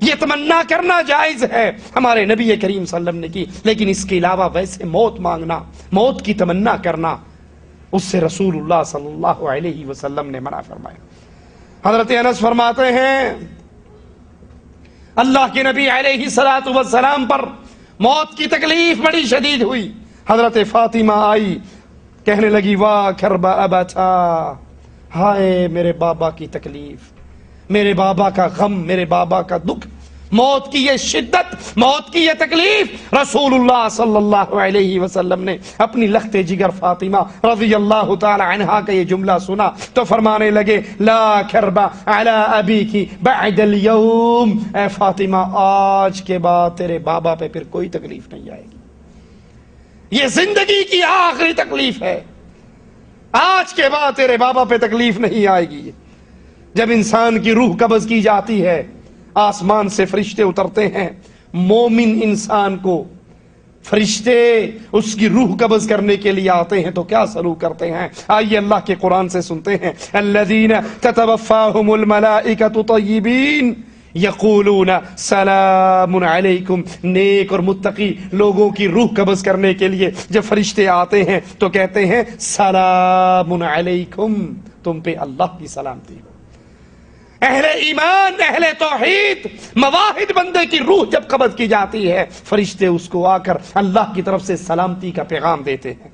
یہ تمنا کرنا جائز ہے، ہمارے نبی کریم صلی اللہ علیہ وسلم نے کی، لیکن اس کے علاوہ ویسے موت مانگنا، موت کی تمنا کرنا، اس سے رسول اللہ صلی اللہ علیہ وسلم نے منع فرمایا۔ حضرت انس فرماتے ہیں اللہ کے نبی علیہ الصلوۃ والسلام پر موت کی تکلیف بڑی شدید ہوئی، حضرت فاطمہ آئی، کہنے لگی واہ کرب ابتا، ہائے میرے بابا کی تکلیف، میرے بابا کا غم، میرے بابا کا دکھ، موت کی یہ شدت، موت کی یہ تکلیف۔ رسول اللہ صلی اللہ علیہ وسلم نے اپنی لخت جگر فاطمہ رضی اللہ تعالی عنہا کا یہ جملہ سنا تو فرمانے لگے لا کرب علی ابیکی بعد اليوم، اے فاطمہ آج کے بعد تیرے بابا پہ پھر کوئی تکلیف نہیں آئے گی، یہ زندگی کی آخری تکلیف ہے، آج کے بعد تیرے بابا پہ تکلیف نہیں آئے گی۔ جب انسان کی روح قبض کی جاتی ہے، آسمان سے فرشتے اترتے ہیں، مومن انسان کو فرشتے اس کی روح قبض کرنے کے لیے آتے ہیں تو کیا سلوک کرتے ہیں؟ آئیے اللہ کے قرآن سے سنتے ہیں، الذین تتوفاہم الملائکۃ طیبین یقولون سلام علیکم، نیک اور متقی لوگوں کی روح قبض کرنے کے لیے جب فرشتے آتے ہیں تو کہتے ہیں سلام علیکم، تم پہ اللہ کی سلامتی ہو۔ اہل ایمان، اہل توحید، مواحد بندے کی روح جب قبض کی جاتی ہے، فرشتے اس کو آ کر اللہ کی طرف سے سلامتی کا پیغام دیتے ہیں۔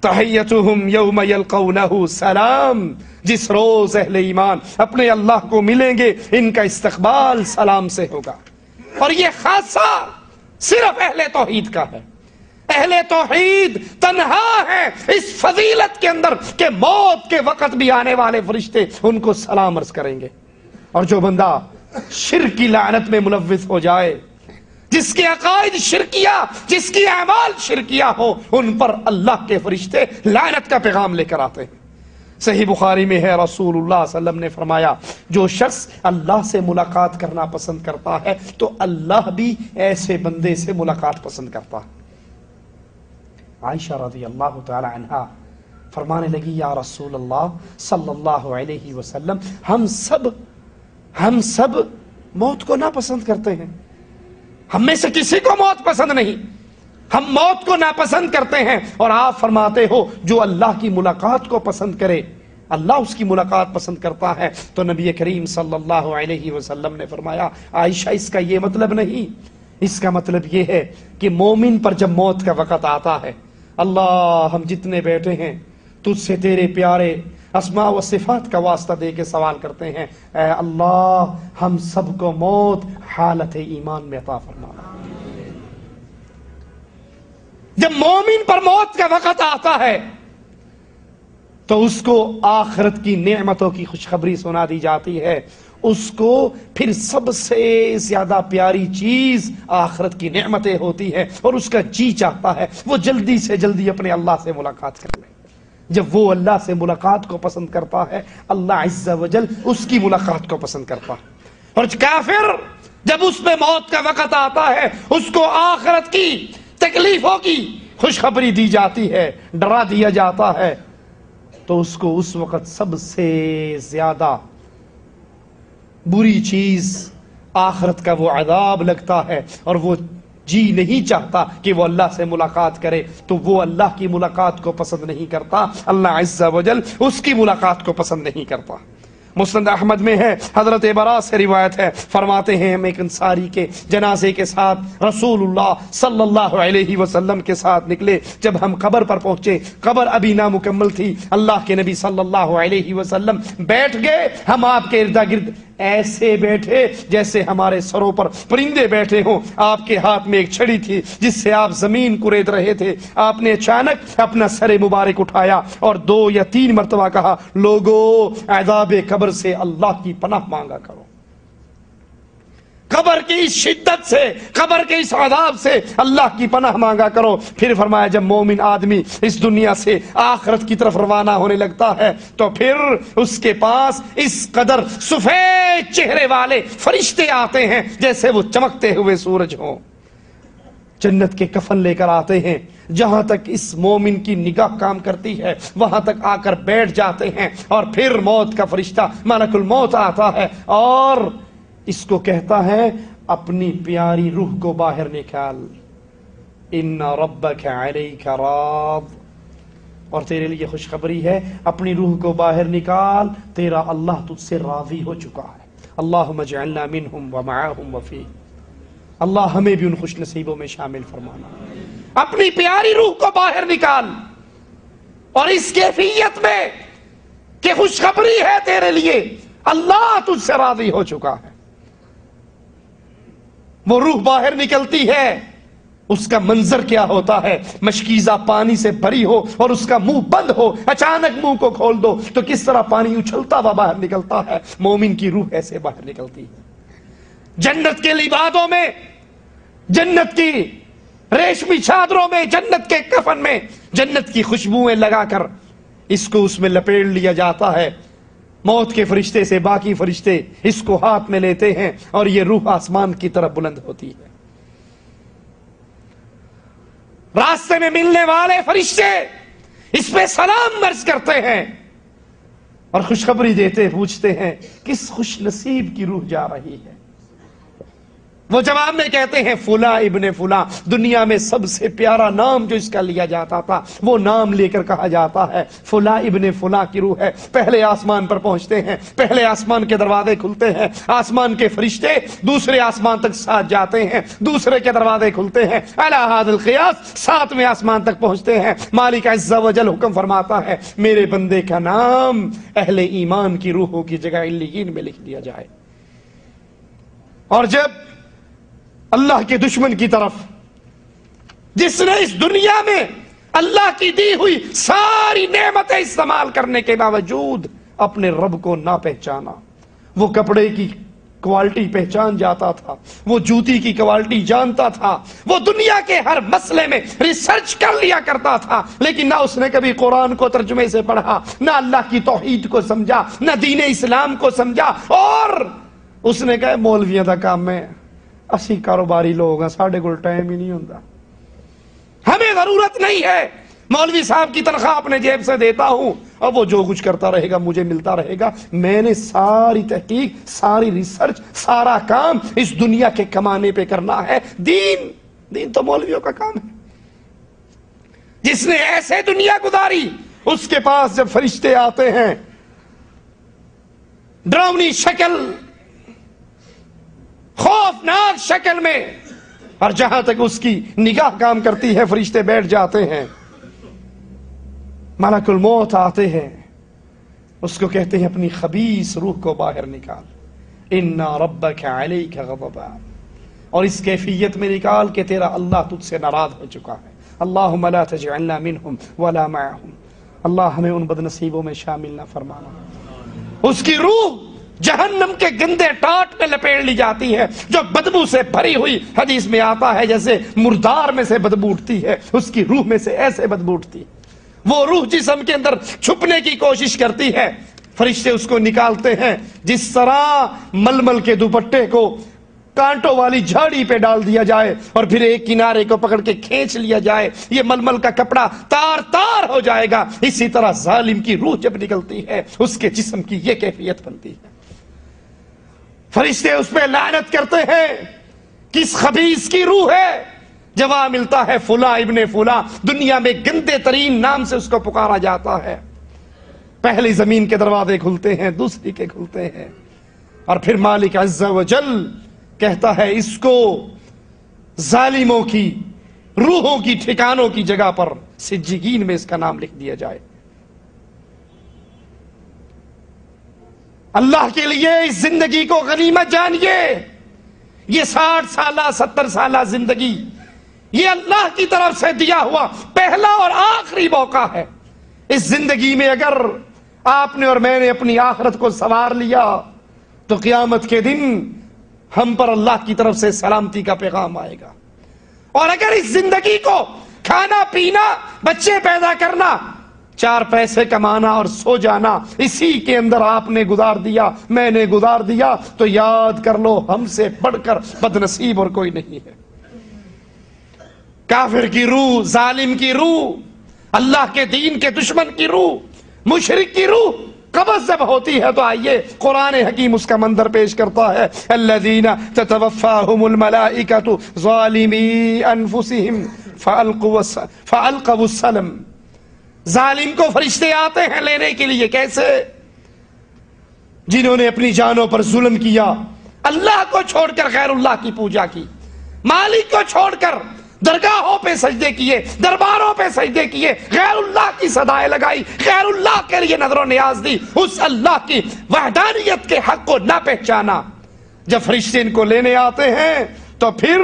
تحیتہم یوم یلقونہ سلام، جس روز اہل ایمان اپنے اللہ کو ملیں گے ان کا استقبال سلام سے ہوگا، اور یہ خاصہ صرف اہل توحید کا ہے۔ اہل توحید تنہا ہے اس فضیلت کے اندر کہ موت کے وقت بھی آنے والے فرشتے ان کو سلام عرض کریں گے، اور جو بندہ شرک کی لعنت میں ملوث ہو جائے، جس کے عقائد شرکیہ، جس کی اعمال شرکیہ ہو، ان پر اللہ کے فرشتے لعنت کا پیغام لے کر آتے ہیں۔ صحیح بخاری میں ہے رسول اللہ صلی اللہ علیہ وسلم نے فرمایا جو شخص اللہ سے ملاقات کرنا پسند کرتا ہے تو اللہ بھی ایسے بندے سے ملاقات پسند کرتا ہے۔ عائشہ رضی اللہ تعالی عنہا فرمانے لگی یا رسول اللہ صلی اللہ علیہ وسلم، ہم سب موت کو ناپسند کرتے ہیں، ہم میں سے کسی کو موت پسند نہیں، ہم موت کو ناپسند کرتے ہیں، اور آپ فرماتے ہو جو اللہ کی ملاقات کو پسند کرے اللہ اس کی ملاقات پسند کرتا ہے۔ تو نبی کریم صلی اللہ علیہ وسلم نے فرمایا عائشہ اس کا یہ مطلب نہیں، اس کا مطلب یہ ہے کہ مومن پر جب موت کا وقت آتا ہے، اللہ ہم جتنے بیٹھے ہیں تجھ سے تیرے پیارے اسماء و صفات کا واسطہ دے کے سوال کرتے ہیں، اے اللہ ہم سب کو موت حالت ایمان میں عطا فرمانا۔ جب مومن پر موت کا وقت آتا ہے تو اس کو آخرت کی نعمتوں کی خوشخبری سنا دی جاتی ہے، اس کو پھر سب سے زیادہ پیاری چیز آخرت کی نعمتیں ہوتی ہے، اور اس کا جی چاہتا ہے وہ جلدی سے جلدی اپنے اللہ سے ملاقات کر لے۔ جب وہ اللہ سے ملاقات کو پسند کرتا ہے، اللہ عز و جل اس کی ملاقات کو پسند کرتا ہے۔ اور کافر جب اس پہ موت کا وقت آتا ہے، اس کو آخرت کی تکلیفوں کی خوشخبری دی جاتی ہے، ڈرا دیا جاتا ہے، تو اس کو اس وقت سب سے زیادہ بری چیز آخرت کا وہ عذاب لگتا ہے، اور وہ جی نہیں چاہتا کہ وہ اللہ سے ملاقات کرے، تو وہ اللہ کی ملاقات کو پسند نہیں کرتا، اللہ عز و جل اس کی ملاقات کو پسند نہیں کرتا۔ مسند احمد میں ہے، حضرت برا سے روایت ہے، فرماتے ہیں ہم ایک انصاری کے جنازے کے ساتھ رسول اللہ صلی اللہ علیہ وسلم کے ساتھ نکلے۔ جب ہم قبر پر پہنچے، قبر ابھی نامکمل تھی، اللہ کے نبی صلی اللہ علیہ وسلم بیٹھ گئے، ہم آپ کے ارد گرد ایسے بیٹھے جیسے ہمارے سروں پر پرندے بیٹھے ہوں۔ آپ کے ہاتھ میں ایک چھڑی تھی جس سے آپ زمین کریت رہے تھے۔ آپ نے اچانک اپنا سر مبارک اٹھایا اور 2 یا 3 مرتبہ کہا، لوگو عذاب قبر سے اللہ کی پناہ مانگا کرو، قبر کی اس شدت سے، قبر کے اس عذاب سے اللہ کی پناہ مانگا کرو۔ پھر فرمایا جب مومن آدمی اس دنیا سے آخرت کی طرف روانہ ہونے لگتا ہے تو پھر اس کے پاس اس قدر سفید چہرے والے فرشتے آتے ہیں جیسے وہ چمکتے ہوئے سورج ہوں، جنت کے کفن لے کر آتے ہیں، جہاں تک اس مومن کی نگاہ کام کرتی ہے وہاں تک آ کر بیٹھ جاتے ہیں، اور پھر موت کا فرشتہ ملک الموت آتا ہے اور اس کو کہتا ہے اپنی پیاری روح کو باہر نکال، ان ربک علیک راض، اور تیرے لیے خوشخبری ہے اپنی روح کو باہر نکال، تیرا اللہ تجھ سے راضی ہو چکا ہے۔ اللہم اجعلنا منہم ومعاہم وفی، اللہ ہمیں بھی ان خوش نصیبوں میں شامل فرمانا۔ اپنی پیاری روح کو باہر نکال، اور اس کیفیت میں کہ خوشخبری ہے تیرے لیے اللہ تجھ سے راضی ہو چکا ہے۔ وہ روح باہر نکلتی ہے، اس کا منظر کیا ہوتا ہے؟ مشکیزہ پانی سے بھری ہو اور اس کا منہ بند ہو، اچانک منہ کو کھول دو تو کس طرح پانی اچھلتا ہوا باہر نکلتا ہے، مومن کی روح ایسے باہر نکلتی ہے۔ جنت کے لبادوں میں، جنت کی ریشمی چادروں میں، جنت کے کفن میں، جنت کی خوشبوئیں لگا کر اس کو اس میں لپیٹ لیا جاتا ہے۔ موت کے فرشتے سے باقی فرشتے اس کو ہاتھ میں لیتے ہیں اور یہ روح آسمان کی طرف بلند ہوتی ہے۔ راستے میں ملنے والے فرشتے اس پہ سلام عرض کرتے ہیں اور خوشخبری دیتے پوچھتے ہیں کس خوش نصیب کی روح جا رہی ہے؟ وہ جواب میں کہتے ہیں فلاں ابن فلاں، دنیا میں سب سے پیارا نام جو اس کا لیا جاتا تھا وہ نام لے کر کہا جاتا ہے فلاں ابن فلاں کی روح ہے۔ پہلے آسمان پر پہنچتے ہیں، پہلے آسمان کے دروازے کھلتے ہیں، آسمان کے فرشتے دوسرے آسمان تک ساتھ جاتے ہیں، دوسرے کے دروازے کھلتے ہیں، اعلی ھذا القیاس 7ویں آسمان تک پہنچتے ہیں۔ مالک عز و جل حکم فرماتا ہے میرے بندے کا نام اہل ایمان کی روحوں کی جگہ علیین میں لکھ دیا جائے۔ اور جب اللہ کے دشمن کی طرف، جس نے اس دنیا میں اللہ کی دی ہوئی ساری نعمتیں استعمال کرنے کے باوجود اپنے رب کو نہ پہچانا، وہ کپڑے کی کوالٹی پہچان جاتا تھا، وہ جوتی کی کوالٹی جانتا تھا، وہ دنیا کے ہر مسئلے میں ریسرچ کر لیا کرتا تھا، لیکن نہ اس نے کبھی قرآن کو ترجمے سے پڑھا، نہ اللہ کی توحید کو سمجھا، نہ دین اسلام کو سمجھا، اور اس نے کہا مولویوں دا کام ہے، اسی کاروباری لوگ ہیں، ساڑھے کو ٹائم ہی نہیں ہوتا، ہمیں ضرورت نہیں ہے، مولوی صاحب کی تنخواہ اپنے جیب سے دیتا ہوں اور وہ جو کچھ کرتا رہے گا مجھے ملتا رہے گا، میں نے ساری تحقیق، ساری ریسرچ، سارا کام اس دنیا کے کمانے پہ کرنا ہے۔ دین تو مولویوں کا کام ہے۔ جس نے ایسے دنیا گزاری، اس کے پاس جب فرشتے آتے ہیں ڈراؤنی شکل، خوفناک شکل میں، اور جہاں تک اس کی نگاہ کام کرتی ہے فرشتے بیٹھ جاتے ہیں، ملک الموت آتے ہیں، اس کو کہتے ہیں اپنی خبیث روح کو باہر نکال، اِنَّ رَبَّكَ عَلَيْكَ غَضَبًا، اور اس کیفیت میں نکال کہ تیرا اللہ تجھ سے ناراض ہو چکا ہے۔ اللہم لا تجعلنا منہم ولا معہم، اللہ ہمیں ان بد نصیبوں میں شامل نہ فرمانا۔ اس کی روح جہنم کے گندے ٹاٹ میں لپیٹ لی جاتی ہے جو بدبو سے بھری ہوئی، حدیث میں آتا ہے جیسے مردار میں سے بدبو اٹھتی ہے، اس کی روح میں سے ایسے بدبو اٹھتی ہے۔ وہ روح جسم کے اندر چھپنے کی کوشش کرتی ہے، فرشتے اس کو نکالتے ہیں، جس طرح ململ کے دوپٹے کو کانٹوں والی جھاڑی پہ ڈال دیا جائے اور پھر ایک کنارے کو پکڑ کے کھینچ لیا جائے، یہ ململ کا کپڑا تار تار ہو جائے گا۔ اسی طرح ظالم کی روح جب نکلتی ہے اس کے جسم کی یہ کیفیت بنتی ہے۔ فرشتے اس پہ لعنت کرتے ہیں، کس خبیث کی روح ہے؟ جواب ملتا ہے فلاں ابن فلاں، دنیا میں گندے ترین نام سے اس کو پکارا جاتا ہے۔ پہلی زمین کے دروازے کھلتے ہیں، دوسری کے کھلتے ہیں، اور پھر مالک عز و جل کہتا ہے اس کو ظالموں کی روحوں کی ٹھکانوں کی جگہ پر سجین میں اس کا نام لکھ دیا جائے۔ اللہ کے لیے اس زندگی کو غنیمت جانیے۔ یہ 60 سالہ 70 سالہ زندگی یہ اللہ کی طرف سے دیا ہوا پہلا اور آخری موقع ہے۔ اس زندگی میں اگر آپ نے اور میں نے اپنی آخرت کو سنوار لیا تو قیامت کے دن ہم پر اللہ کی طرف سے سلامتی کا پیغام آئے گا۔ اور اگر اس زندگی کو کھانا پینا، بچے پیدا کرنا، 4 پیسے کمانا اور سو جانا اسی کے اندر آپ نے گزار دیا، میں نے گزار دیا، تو یاد کر لو ہم سے بڑھ کر بدنصیب اور کوئی نہیں ہے۔ کافر کی روح، ظالم کی روح، اللہ کے دین کے دشمن کی روح، مشرک کی روح قبض جب ہوتی ہے تو آئیے قرآن حکیم اس کا منظر پیش کرتا ہے۔ الذین تتوفاہم الملائکۃ ظالمی انفسہم فالقوا السلم۔ ظالم کو فرشتے آتے ہیں لینے کے لیے، کیسے؟ جنہوں نے اپنی جانوں پر ظلم کیا، اللہ کو چھوڑ کر غیر اللہ کی پوجا کی، مالک کو چھوڑ کر درگاہوں پہ سجدے کیے، درباروں پہ سجدے کیے، غیر اللہ کی صدائیں لگائی، غیر اللہ کے لیے نظر و نیاز دی، اس اللہ کی وحدانیت کے حق کو نہ پہچانا۔ جب فرشتے ان کو لینے آتے ہیں تو پھر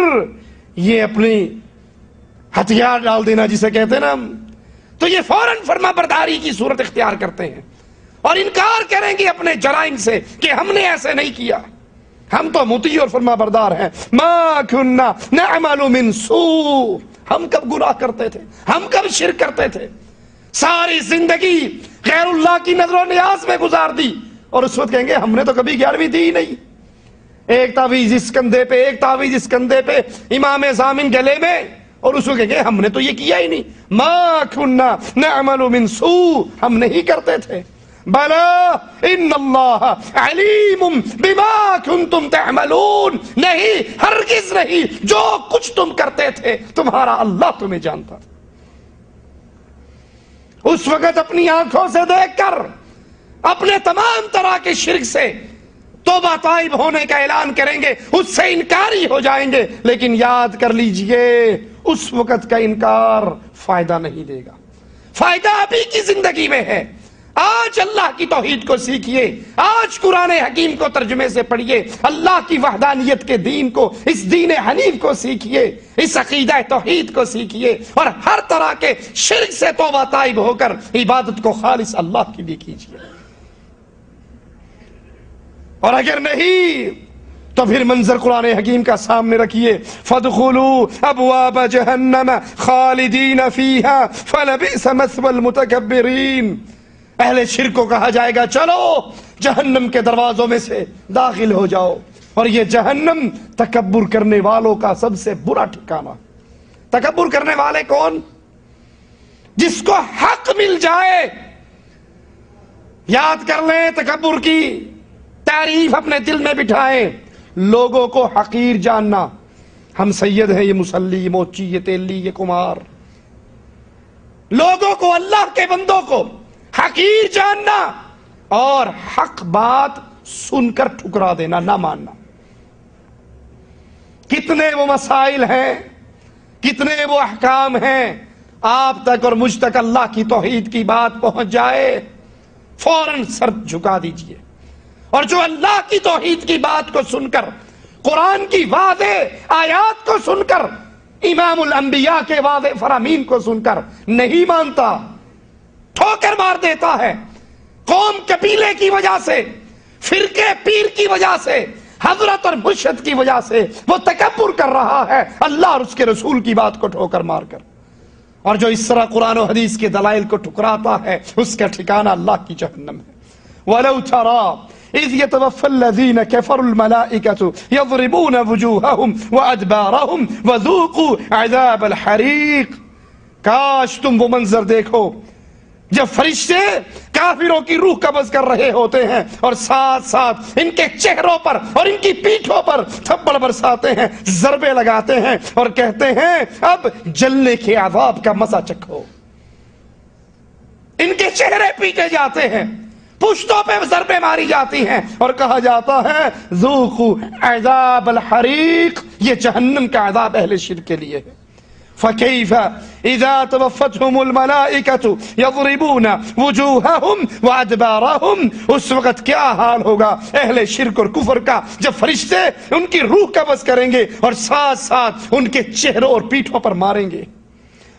یہ اپنی ہتھیار ڈال دینا جسے کہتے ہیں نا، تو یہ فوراً فرما برداری کی صورت اختیار کرتے ہیں اور انکار کریں گے اپنے جرائم سے کہ ہم نے ایسے نہیں کیا، ہم تو مطیع اور فرما بردار ہیں۔ ما كنا نعمل من سوء، ہم کب گناہ کرتے تھے، ہم کب شرک کرتے تھے؟ ساری زندگی غیر اللہ کی نظر و نیاز میں گزار دی، اور اس وقت کہیں گے ہم نے تو کبھی 11ویں دی نہیں۔ ایک تعویذ اس کندھے پہ، ایک تعویذ اس کندھے پہ، امام ضامن گلے میں، اور اس وقت کہیں گے ہم نے تو یہ کیا ہی نہیں۔ ما كنا نعمل من سوء، ہم نہیں کرتے تھے۔ بلا ان اللہ علیم بما کنتم تعملون، نہیں، ہرگز نہیں، جو کچھ تم کرتے تھے تمہارا اللہ تمہیں جانتا تھا۔ اس وقت اپنی آنکھوں سے دیکھ کر اپنے تمام طرح کے شرک سے توبہ طائب ہونے کا اعلان کریں گے، اس سے انکاری ہو جائیں گے، لیکن یاد کر لیجئے اس وقت کا انکار فائدہ نہیں دے گا، فائدہ ابھی کی زندگی میں ہے۔ آج اللہ کی توحید کو سیکھیے، آج قرآن حکیم کو ترجمے سے پڑھیے، اللہ کی وحدانیت کے دین کو، اس دین حنیف کو سیکھیے، اس عقیدہ توحید کو سیکھیے، اور ہر طرح کے شرک سے توبہ طائب ہو کر عبادت کو خالص اللہ کے لیے کیجیے۔ اور اگر نہیں تو پھر منظر قرآن حکیم کا سامنے رکھیے، فَادْخُلُوا أَبْوَابَ جَهَنَّمَ خَالِدِينَ فِيهَا فَلَبِئْسَ مَثْوَى الْمُتَكَبِّرِينَ۔ اہل شرک کو کہا جائے گا چلو جہنم کے دروازوں میں سے داخل ہو جاؤ، اور یہ جہنم تکبر کرنے والوں کا سب سے برا ٹھکانہ۔ تکبر کرنے والے کون؟ جس کو حق مل جائے، یاد کر لیں، تکبر کی تعریف اپنے دل میں بٹھائیں، لوگوں کو حقیر جاننا، ہم سید ہیں، یہ مسلی، یہ موچی، یہ تیلی، یہ کمار، لوگوں کو، اللہ کے بندوں کو حقیر جاننا، اور حق بات سن کر ٹھکرا دینا، نہ ماننا۔ کتنے وہ مسائل ہیں، کتنے وہ احکام ہیں، آپ تک اور مجھ تک اللہ کی توحید کی بات پہنچ جائے فوراً سر جھکا دیجئے، اور جو اللہ کی توحید کی بات کو سن کر، قرآن کی واضح آیات کو سن کر، امام الانبیاء کے واضح فرامین کو سن کر نہیں مانتا، ٹھوکر مار دیتا ہے، قوم قبیلے کی وجہ سے، فرقے پیر کی وجہ سے، حضرت اور مرشد کی وجہ سے وہ تکبر کر رہا ہے اللہ اور اس کے رسول کی بات کو ٹھوکر مار کر۔ اور جو اس طرح قرآن و حدیث کے دلائل کو ٹھکراتا ہے اس کا ٹھکانہ اللہ کی جہنم ہے۔ وَلَوْ تَرَىٰ إِذْ يَتَوَفَّى الَّذِينَ كَفَرُوا الْمَلَائِكَةُ يَضْرِبُونَ وُجُوهَهُمْ وَأَدْبَارَهُمْ وَذُوقُوا عَذَابَ الْحَرِيقِ۔ کاش تم وہ منظر دیکھو جب فرشتے کافروں کی روح قبض کر رہے ہوتے ہیں، اور ساتھ ساتھ ان کے چہروں پر اور ان کی پیٹھوں پر تھپڑ برساتے ہیں، ضربے لگاتے ہیں، اور کہتے ہیں اب جلنے کے عذاب کا مزہ چکھو۔ ان کے چہرے پیٹے جاتے ہیں، پشتوں پہ ضربیں ماری جاتی ہیں اور کہا جاتا ہے ذوقوا عذاب الحریق، یہ جہنم کا عذاب اہل شرک کے لیے ہے۔ فَكَيْفَ إِذَا تَوَفَّتْهُمُ الْمَلَائِكَةُ يَضْرِبُونَ وُجُوهَهُمْ وَأَدْبَارَهُمْ، اس وقت کیا حال ہوگا اہل شرک اور کفر کا جب فرشتے ان کی روح قبض کریں گے اور ساتھ ساتھ ان کے چہروں اور پیٹھوں پر ماریں گے۔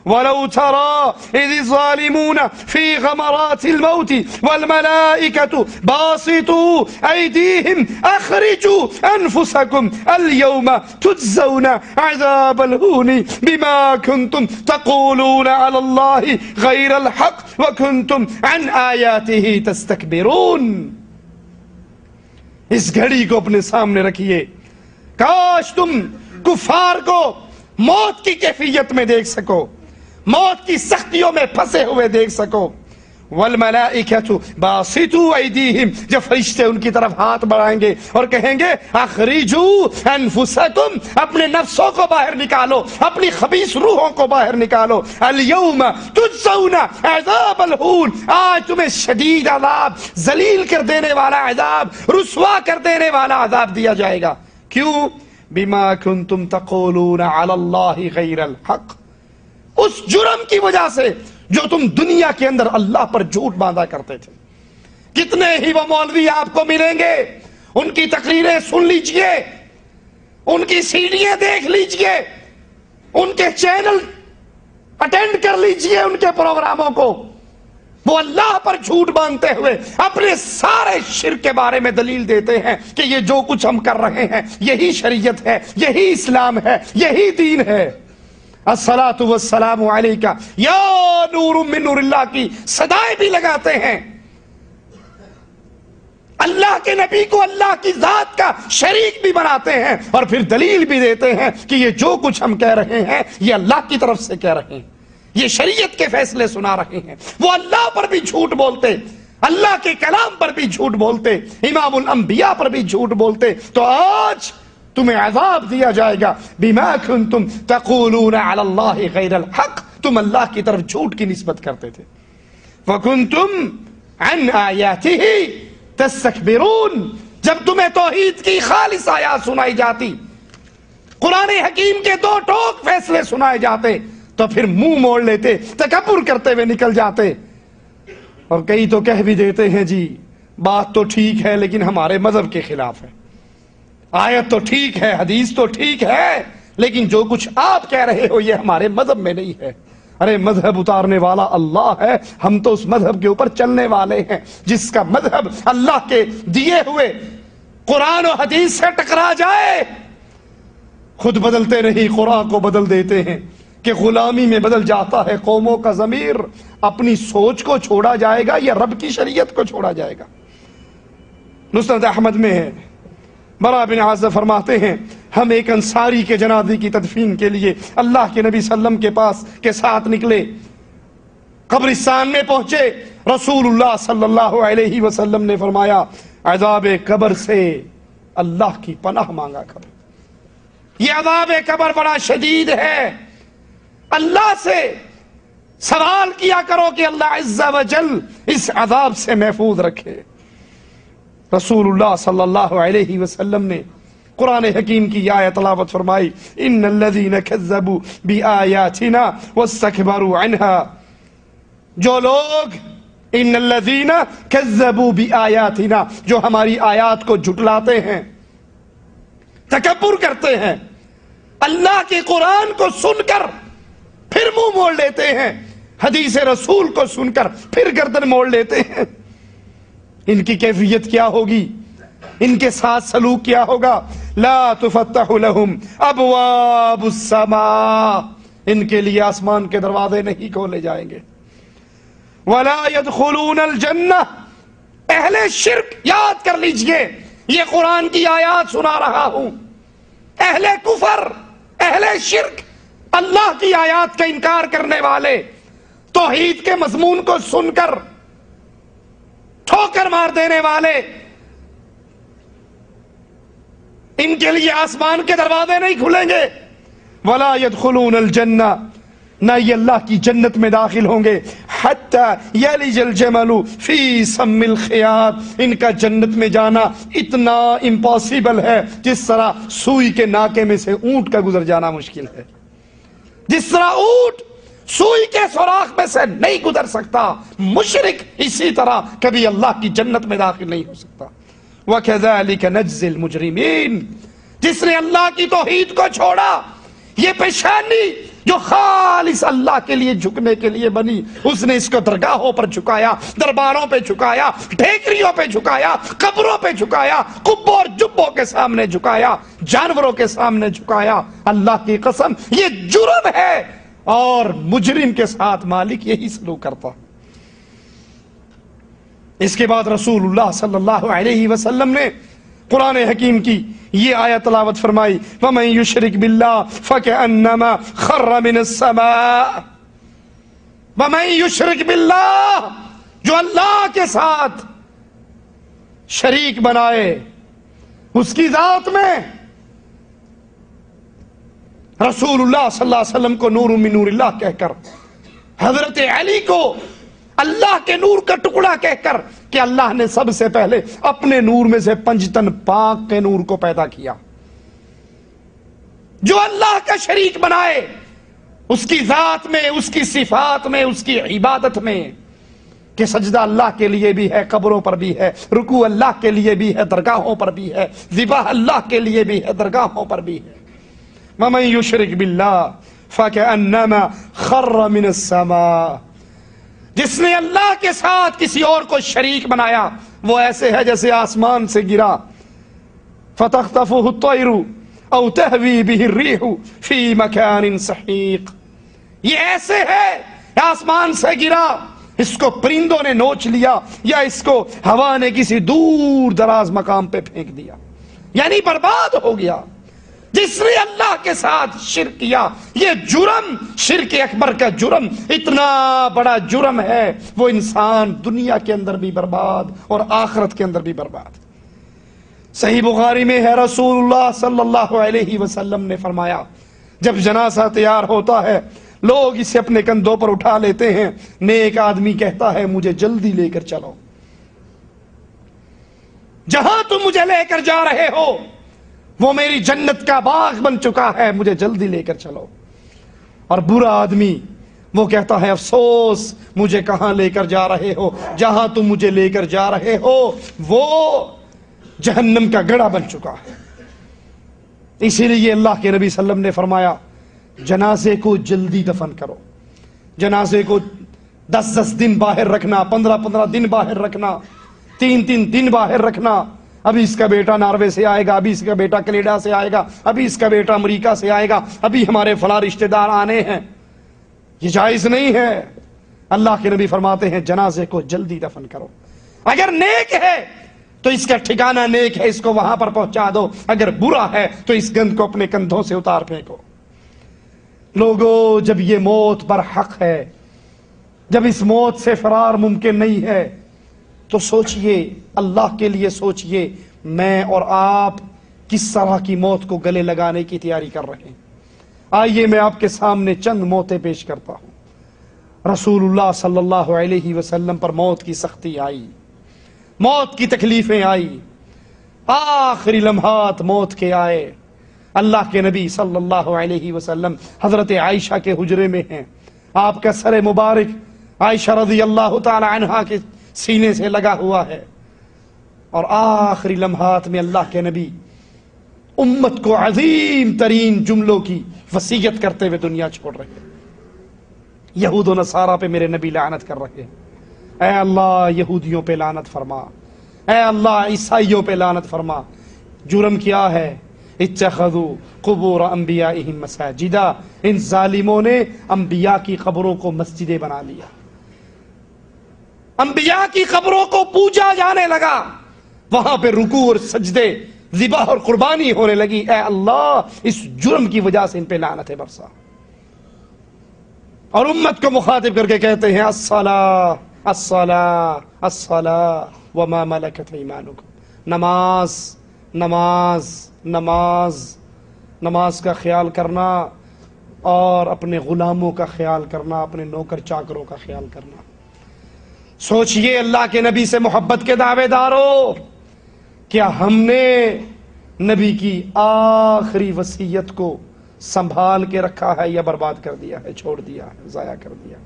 وَلَوْ تَرَى إِذِ الظَّالِمُونَ فِي غَمَرَاتِ الْمَوْتِ وَالْمَلَائِكَةُ بَاسِطُو أَيْدِيهِمْ أَخْرِجُوا أَنفُسَكُمْ الْيَوْمَ تُجْزَوْنَ عَذَابَ الْهُونِ بِمَا كُنْتُمْ تَقُولُونَ عَلَى اللَّهِ غَيْرَ الْحَقِّ وَكُنْتُمْ عَنْ آيَاتِهِ تَسْتَكْبِرُونَ۔ اس گھڑی کو اپنے سامنے رکھیے، کاش تم کفار کو موت کی کیفیت میں دیکھ سکو، موت کی سختیوں میں پھنسے ہوئے دیکھ سکو۔ والملائکۃ باسطوا ایدیہم، جب فرشتے ان کی طرف ہاتھ بڑھائیں گے اور کہیں گے اخرجوا انفسکم، اپنے نفسوں کو باہر نکالو، اپنی خبیث روحوں کو باہر نکالو۔ الیوم تجزون عذاب الہون، آج تمہیں شدید عذاب، ذلیل کر دینے والا عذاب، رسوا کر دینے والا عذاب دیا جائے گا۔ کیوں؟ بما کنتم تقولون علی اللہ غیر الحق، اس جرم کی وجہ سے جو تم دنیا کے اندر اللہ پر جھوٹ باندھا کرتے تھے۔ کتنے ہی وہ مولوی آپ کو ملیں گے، ان کی تقریریں سن لیجئے، ان کی سیڈیاں دیکھ لیجئے، ان کے چینل اٹینڈ کر لیجئے، ان کے پروگراموں کو، وہ اللہ پر جھوٹ باندھتے ہوئے اپنے سارے شرک کے بارے میں دلیل دیتے ہیں کہ یہ جو کچھ ہم کر رہے ہیں یہی شریعت ہے، یہی اسلام ہے، یہی دین ہے۔ الصلاۃ والسلام علیکہ یا نور من نور اللہ کی صدائیں بھی لگاتے ہیں، اللہ کے نبی کو اللہ کی ذات کا شریک بھی بناتے ہیں اور پھر دلیل بھی دیتے ہیں کہ یہ جو کچھ ہم کہہ رہے ہیں یہ اللہ کی طرف سے کہہ رہے ہیں، یہ شریعت کے فیصلے سنا رہے ہیں۔ وہ اللہ پر بھی جھوٹ بولتے، اللہ کے کلام پر بھی جھوٹ بولتے، امام الانبیاء پر بھی جھوٹ بولتے، تو آج تمہیں عذاب دیا جائے گا بما کنتم تقولون علی اللہ غیر الحق، تم اللہ کی طرف جھوٹ کی نسبت کرتے تھے۔ وکنتم عن آیاتہ تستکبرون، جب تمہیں توحید کی خالص آیات سنائی جاتی، قرآن حکیم کے دو ٹوک فیصلے سنائے جاتے تو پھر منہ موڑ لیتے، تکبر کرتے ہوئے نکل جاتے، اور کئی تو کہہ بھی دیتے ہیں جی بات تو ٹھیک ہے لیکن ہمارے مذہب کے خلاف ہے، آیت تو ٹھیک ہے، حدیث تو ٹھیک ہے، لیکن جو کچھ آپ کہہ رہے ہو یہ ہمارے مذہب میں نہیں ہے۔ ارے مذہب اتارنے والا اللہ ہے، ہم تو اس مذہب کے اوپر چلنے والے ہیں، جس کا مذہب اللہ کے دیے ہوئے قرآن و حدیث سے ٹکرا جائے، خود بدلتے نہیں قرآن کو بدل دیتے ہیں کہ غلامی میں بدل جاتا ہے قوموں کا ضمیر، اپنی سوچ کو چھوڑا جائے گا یا رب کی شریعت کو چھوڑا جائے گا۔ مسند احمد میں ہے، برا بن عازب فرماتے ہیں ہم ایک انصاری کے جنازے کی تدفین کے لیے اللہ کے نبی صلی اللہ علیہ وسلم کے پاس کے ساتھ نکلے، قبرستان میں پہنچے، رسول اللہ صلی اللہ علیہ وسلم نے فرمایا عذاب قبر سے اللہ کی پناہ مانگا کرو، یہ عذاب قبر بڑا شدید ہے، اللہ سے سوال کیا کرو کہ اللہ عز و جل اس عذاب سے محفوظ رکھے۔ رسول اللہ صلی اللہ علیہ وسلم نے قرآن حکیم کی آیت تلاوت فرمائی، ان الذین کذبوا بآیاتنا واستکبروا عنها، جو لوگ ان الذین کذبوا بآیاتنا، جو ہماری آیات کو جھٹلاتے ہیں، تکبر کرتے ہیں، اللہ کے قرآن کو سن کر پھر منہ موڑ لیتے ہیں، حدیث رسول کو سن کر پھر گردن موڑ لیتے ہیں، ان کی کیفیت کیا ہوگی، ان کے ساتھ سلوک کیا ہوگا؟ لا تفتح لهم ابواب السماء، ان کے لیے آسمان کے دروازے نہیں کھولے جائیں گے، ولا يدخلون الجنہ، اہل شرک یاد کر لیجئے، یہ قرآن کی آیات سنا رہا ہوں، اہل کفر، اہل شرک، اللہ کی آیات کا انکار کرنے والے، توحید کے مضمون کو سن کر ٹھوکر مار دینے والے، ان کے لیے آسمان کے دروازے نہیں کھلیں گے، ولا يدخلون الجنہ، نہ یہ اللہ کی جنت میں داخل ہوں گے، حتی یلج الجمل فی سم الخیاط، ان کا جنت میں جانا اتنا امپاسبل ہے جس طرح سوئی کے ناکے میں سے اونٹ کا گزر جانا مشکل ہے. جس طرح اونٹ سوئی کے سوراخ میں سے نہیں گزر سکتا، مشرک اسی طرح کبھی اللہ کی جنت میں داخل نہیں ہو سکتا. وَكَذَلِكَ نَجْزِي الْمُجْرِمِينَ، جس نے اللہ کی توحید کو چھوڑا، یہ پیشانی جو خالص اللہ کے لیے جھکنے کے لیے بنی، اس نے اس کو درگاہوں پر جھکایا، درباروں پہ جھکایا، ڈھیکریوں پہ جھکایا، قبروں پہ جھکایا، قبوں اور جبوں کے سامنے جھکایا، جانوروں کے سامنے جھکایا. اللہ کی قسم یہ جرم ہے، اور مجرم کے ساتھ مالک یہی سلوک کرتا. اس کے بعد رسول اللہ صلی اللہ علیہ وسلم نے قرآن حکیم کی یہ آیت تلاوت فرمائی، وَمَن يُشْرِكْ بِاللَّهِ فَكَأَنَّمَا خَرَّ مِنَ السَّمَاءِ. وَمَن يُشْرِكْ بِاللَّهِ، جو اللہ کے ساتھ شریک بنائے اس کی ذات میں، رسول اللہ صلی اللہ علیہ وسلم کو نور من نور اللہ کہہ کر، حضرت علی کو اللہ کے نور کا ٹکڑا کہہ کر کہ اللہ نے سب سے پہلے اپنے نور میں سے پنجتن پاک کے نور کو پیدا کیا. جو اللہ کا شریک بنائے اس کی ذات میں، اس کی صفات میں، اس کی عبادت میں، کہ سجدہ اللہ کے لیے بھی ہے، قبروں پر بھی ہے، رکوع اللہ کے لیے بھی ہے، درگاہوں پر بھی ہے، ذبح اللہ کے لیے بھی ہے، درگاہوں پر بھی ہے. وَمَن يُشْرِكْ بِاللَّهِ فَكَأَنَّمَا خَرَّ مِنَ السَّمَاءِ، جس نے اللہ کے ساتھ کسی اور کو شریک بنایا وہ ایسے ہے جیسے آسمان سے گرا. فَتَخْطَفُهُ الطَّيْرُ أَوْ تَهْوِي بِهِ الرِّيحُ فِي مَكَانٍ سَحِيقٍ، یہ ایسے ہے آسمان سے گرا، اس کو پرندوں نے نوچ لیا، یا اس کو ہوا نے کسی دور دراز مقام پہ پھینک دیا، یعنی برباد ہو گیا. جس نے اللہ کے ساتھ شرک کیا، یہ جرم، شرک اکبر کا جرم اتنا بڑا جرم ہے، وہ انسان دنیا کے اندر بھی برباد اور آخرت کے اندر بھی برباد. صحیح بخاری میں ہے، رسول اللہ صلی اللہ علیہ وسلم نے فرمایا، جب جنازہ تیار ہوتا ہے لوگ اسے اپنے کندھوں پر اٹھا لیتے ہیں، نیک آدمی کہتا ہے مجھے جلدی لے کر چلو، جہاں تم مجھے لے کر جا رہے ہو وہ میری جنت کا باغ بن چکا ہے، مجھے جلدی لے کر چلو. اور برا آدمی وہ کہتا ہے افسوس مجھے کہاں لے کر جا رہے ہو، جہاں تم مجھے لے کر جا رہے ہو وہ جہنم کا گڑھا بن چکا ہے. اسی لیے اللہ کے نبی صلی اللہ علیہ وسلم نے فرمایا جنازے کو جلدی دفن کرو، جنازے کو 10 دن باہر رکھنا، 15 دن باہر رکھنا، 3 دن باہر رکھنا. ابھی اس کا بیٹا ناروے سے آئے گا، ابھی اس کا بیٹا کینیڈا سے آئے گا، ابھی اس کا بیٹا امریکہ سے آئے گا، ابھی ہمارے فلاں رشتہ دار آنے ہیں، یہ جائز نہیں ہے. اللہ کے نبی فرماتے ہیں جنازے کو جلدی دفن کرو. اگر نیک ہے تو اس کا ٹھکانہ نیک ہے، اس کو وہاں پر پہنچا دو، اگر برا ہے تو اس گند کو اپنے کندھوں سے اتار پھینکو. لوگوں جب یہ موت برحق ہے، جب اس موت سے فرار ممکن نہیں ہے، تو سوچئے، اللہ کے لیے سوچئے میں اور آپ کس طرح کی موت کو گلے لگانے کی تیاری کر رہے ہیں. آئیے میں آپ کے سامنے چند موتیں پیش کرتا ہوں. رسول اللہ صلی اللہ علیہ وسلم پر موت کی سختی آئی، موت کی تکلیفیں آئی، آخری لمحات موت کے آئے. اللہ کے نبی صلی اللہ علیہ وسلم حضرت عائشہ کے حجرے میں ہیں، آپ کا سر مبارک عائشہ رضی اللہ تعالی عنہا کے سینے سے لگا ہوا ہے، اور آخری لمحات میں اللہ کے نبی امت کو عظیم ترین جملوں کی وصیت کرتے ہوئے دنیا چھوڑ رہے ہیں. یہود و نصارہ پہ میرے نبی لعنت کر رہے ہیں، اے اللہ یہودیوں پہ لعنت فرما، اے اللہ عیسائیوں پہ لعنت فرما. جرم کیا ہے؟ اتخذوا قبور انبیائہم مساجدا، ان ظالموں نے انبیاء کی قبروں کو مسجدیں بنا لیا، انبیاء کی قبروں کو پوجا جانے لگا، وہاں پہ رکوع اور سجدے، ذبح اور قربانی ہونے لگی. اے اللہ اس جرم کی وجہ سے ان پہ لعنت برسا. اور امت کو مخاطب کر کے کہتے ہیں الصلاۃ الصلاۃ الصلاۃ وما ملکت ایمانکم، نماز نماز نماز نماز کا خیال کرنا، اور اپنے غلاموں کا خیال کرنا، اپنے نوکر چاکروں کا خیال کرنا. سوچئے اللہ کے نبی سے محبت کے دعوے دارو، کیا ہم نے نبی کی آخری وصیت کو سنبھال کے رکھا ہے یا برباد کر دیا ہے، چھوڑ دیا ہے، ضائع کر دیا؟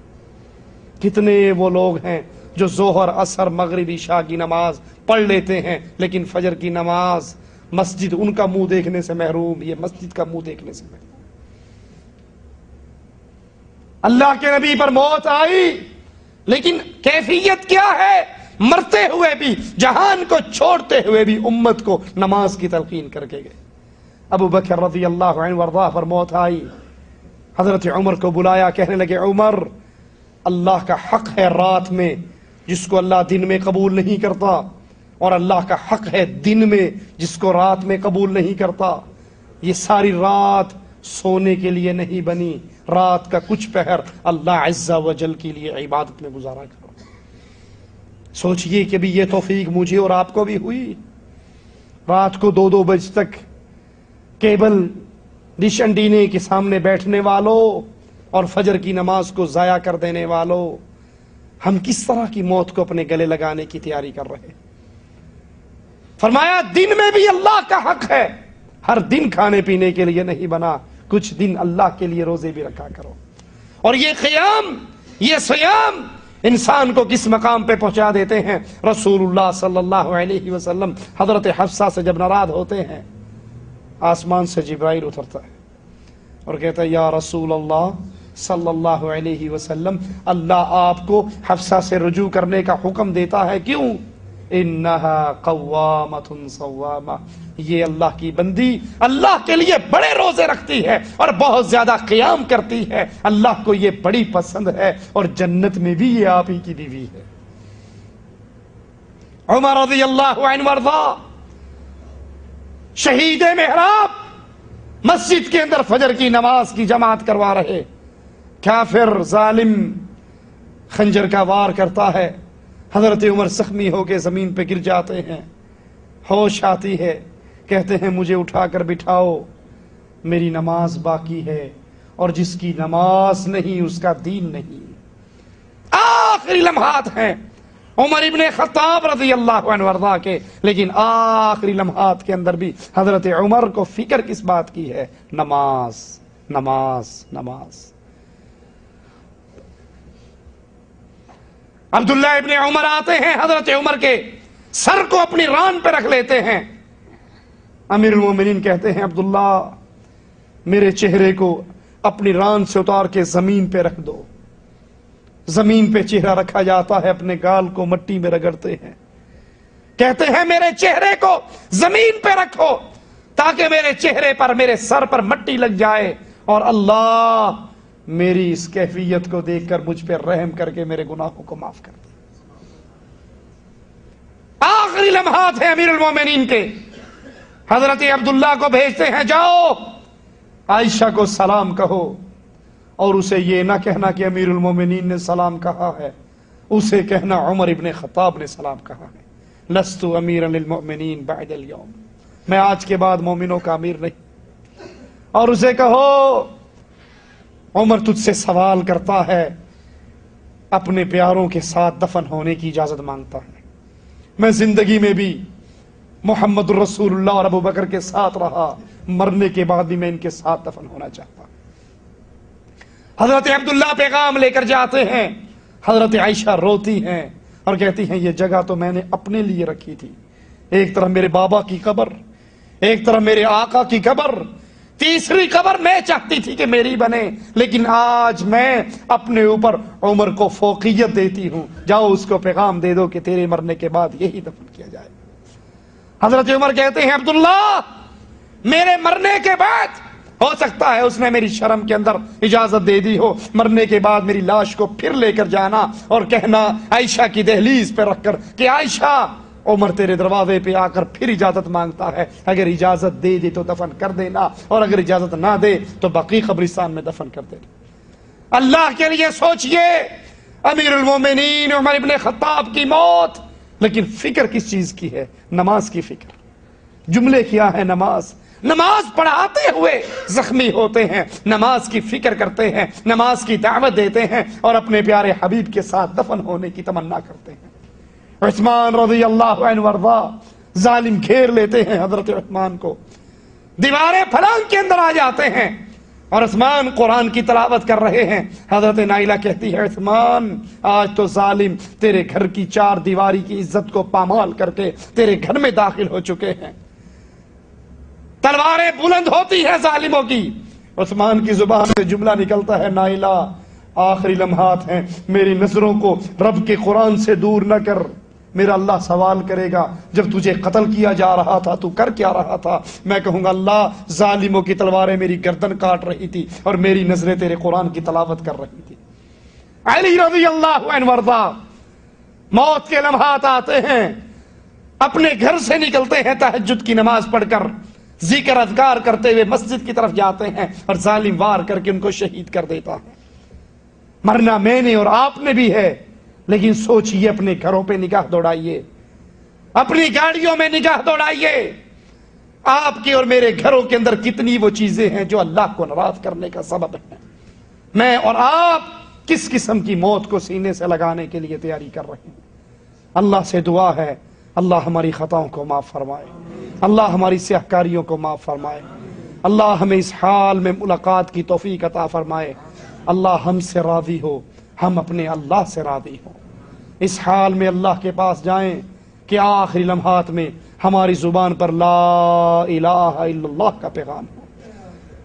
کتنے وہ لوگ ہیں جو ظہر، عصر، مغرب، عشاء کی نماز پڑھ لیتے ہیں لیکن فجر کی نماز، مسجد ان کا منہ دیکھنے سے محروم، یہ مسجد کا منہ دیکھنے سے محروم۔ اللہ کے نبی پر موت آئی لیکن کیفیت کیا ہے؟ مرتے ہوئے بھی، جہان کو چھوڑتے ہوئے بھی امت کو نماز کی تلقین کر کے گئے۔ ابو بکر رضی اللہ عنہ وارضاہ پر موت آئی، حضرت عمر کو بلایا، کہنے لگے عمر، اللہ کا حق ہے رات میں جس کو اللہ دن میں قبول نہیں کرتا، اور اللہ کا حق ہے دن میں جس کو رات میں قبول نہیں کرتا۔ یہ ساری رات سونے کے لیے نہیں بنی، رات کا کچھ پہر اللہ عز و جل کے لیے عبادت میں گزارا کرو۔ سوچئے کہ بھی یہ توفیق مجھے اور آپ کو بھی ہوئی؟ رات کو 2-2 بجے تک کیبل ڈش انٹینے کے سامنے بیٹھنے والوں اور فجر کی نماز کو ضائع کر دینے والوں، ہم کس طرح کی موت کو اپنے گلے لگانے کی تیاری کر رہے ہیں؟ فرمایا دن میں بھی اللہ کا حق ہے، ہر دن کھانے پینے کے لیے نہیں بنا، کچھ دن اللہ کے لیے روزے بھی رکھا کرو۔ اور یہ قیام، یہ صیام انسان کو کس مقام پہ پہنچا دیتے ہیں؟ رسول اللہ صلی اللہ علیہ وسلم حضرت حفصہ سے جب ناراض ہوتے ہیں، آسمان سے جبرائیل اترتا ہے اور کہتا ہے یا رسول اللہ صلی اللہ علیہ وسلم، اللہ آپ کو حفصہ سے رجوع کرنے کا حکم دیتا ہے، کیوں؟ انہا قوامۃ صوامہ، یہ اللہ کی بندی اللہ کے لیے بڑے روزے رکھتی ہے اور بہت زیادہ قیام کرتی ہے، اللہ کو یہ بڑی پسند ہے، اور جنت میں بھی یہ آپ ہی کی بیوی ہے۔ عمر رضی اللہ عنہ وارضا شہید محراب مسجد کے اندر فجر کی نماز کی جماعت کروا رہے، کافر ظالم خنجر کا وار کرتا ہے، حضرت عمر زخمی ہو کے زمین پہ گر جاتے ہیں، ہوش آتی ہے، کہتے ہیں مجھے اٹھا کر بٹھاؤ، میری نماز باقی ہے، اور جس کی نماز نہیں اس کا دین نہیں۔ آخری لمحات ہیں عمر ابن خطاب رضی اللہ عنہ وارضا کے، لیکن آخری لمحات کے اندر بھی حضرت عمر کو فکر کس بات کی ہے؟ نماز، نماز، نماز۔ عبداللہ ابن عمر آتے ہیں، حضرت عمر کے سر کو اپنی ران پہ رکھ لیتے ہیں۔ امیر المومنین کہتے ہیں عبداللہ میرے چہرے کو اپنی ران سے اتار کے زمین پہ رکھ دو۔ زمین پہ چہرہ رکھا جاتا ہے، اپنے گال کو مٹی میں رگڑتے ہیں، کہتے ہیں میرے چہرے کو زمین پہ رکھو تاکہ میرے چہرے پر، میرے سر پر مٹی لگ جائے، اور اللہ میری اس کیفیت کو دیکھ کر مجھ پہ رحم کر کے میرے گناہوں کو معاف کر دے۔ آخری لمحات ہیں امیر المومنین کے، حضرت عبداللہ کو بھیجتے ہیں جاؤ عائشہ کو سلام کہو، اور اسے یہ نہ کہنا کہ امیر المومنین نے سلام کہا ہے، اسے کہنا عمر ابن خطاب نے سلام کہا ہے، لست امیر للمؤمنین بعد اليوم، میں آج کے بعد مومنوں کا امیر نہیں۔ اور اسے کہو عمر تجھ سے سوال کرتا ہے، اپنے پیاروں کے ساتھ دفن ہونے کی اجازت مانگتا ہے، میں زندگی میں بھی محمد رسول اللہ اور ابو بکر کے ساتھ رہا، مرنے کے بعد بھی میں ان کے ساتھ دفن ہونا چاہتا ہوں۔ حضرت عبداللہ پیغام لے کر جاتے ہیں، حضرت عائشہ روتی ہیں اور کہتی ہیں یہ جگہ تو میں نے اپنے لیے رکھی تھی، ایک طرف میرے بابا کی قبر، ایک طرف میرے آقا کی قبر، تیسری قبر میں چاہتی تھی کہ میری بنے، لیکن آج میں اپنے اوپر عمر کو فوقیت دیتی ہوں، جاؤ اس کو پیغام دے دو کہ تیرے مرنے کے بعد یہی دفن کیا جائے۔ حضرت عمر کہتے ہیں عبداللہ میرے مرنے کے بعد ہو سکتا ہے اس نے میری شرم کے اندر اجازت دے دی ہو، مرنے کے بعد میری لاش کو پھر لے کر جانا اور کہنا عائشہ کی دہلیز پہ رکھ کر کہ عائشہ عمر تیرے دروازے پہ آ کر پھر اجازت مانگتا ہے، اگر اجازت دے دے تو دفن کر دینا، اور اگر اجازت نہ دے تو بقیع قبرستان میں دفن کر دینا۔ اللہ کے لیے سوچئے امیر المومنین عمر ابن خطاب کی موت، لیکن فکر کس چیز کی ہے؟ نماز کی فکر۔ جملے کیا ہے؟ نماز۔ نماز پڑھاتے ہوئے زخمی ہوتے ہیں، نماز کی فکر کرتے ہیں، نماز کی دعوت دیتے ہیں اور اپنے پیارے حبیب کے ساتھ دفن ہونے کی تمنا کرتے ہیں۔ عثمان رضی اللہ عنہ وارضا، ظالم گھیر لیتے ہیں حضرت عثمان کو، دیواریں پھلانگ کے اندر آ جاتے ہیں اور عثمان قرآن کی تلاوت کر رہے ہیں۔ حضرت نائلہ کہتی ہے عثمان آج تو ظالم تیرے گھر کی چار دیواری کی عزت کو پامال کر کے تیرے گھر میں داخل ہو چکے ہیں، تلواریں بلند ہوتی ہیں ظالموں کی۔ عثمان کی زبان سے جملہ نکلتا ہے نائلہ آخری لمحات ہیں، میری نظروں کو رب کے قرآن سے دور نہ کر، میرا اللہ سوال کرے گا جب تجھے قتل کیا جا رہا تھا تو کر کیا رہا تھا؟ میں کہوں گا اللہ ظالموں کی تلواریں میری گردن کاٹ رہی تھی اور میری نظریں تیرے قرآن کی تلاوت کر رہی تھی۔ علی رضی اللہ عنہ وارضا، موت کے لمحات آتے ہیں، اپنے گھر سے نکلتے ہیں تہجد کی نماز پڑھ کر، ذکر اذکار کرتے ہوئے مسجد کی طرف جاتے ہیں اور ظالم وار کر کے ان کو شہید کر دیتا ہے۔ مرنا میں نے اور آپ نے بھی ہے، لیکن سوچئے اپنے گھروں پہ نگاہ دوڑائیے، اپنی گاڑیوں میں نگاہ دوڑائیے، آپ کے اور میرے گھروں کے اندر کتنی وہ چیزیں ہیں جو اللہ کو ناراض کرنے کا سبب ہیں۔ میں اور آپ کس قسم کی موت کو سینے سے لگانے کے لیے تیاری کر رہے ہیں؟ اللہ سے دعا ہے اللہ ہماری خطاؤں کو معاف فرمائے، اللہ ہماری سیاہکاریوں کو معاف فرمائے، اللہ ہمیں اس حال میں ملاقات کی توفیق عطا فرمائے، اللہ ہم سے راضی ہو، ہم اپنے اللہ سے راضی ہوں، اس حال میں اللہ کے پاس جائیں کہ آخری لمحات میں ہماری زبان پر لا الہ الا اللہ کا پیغام ہو،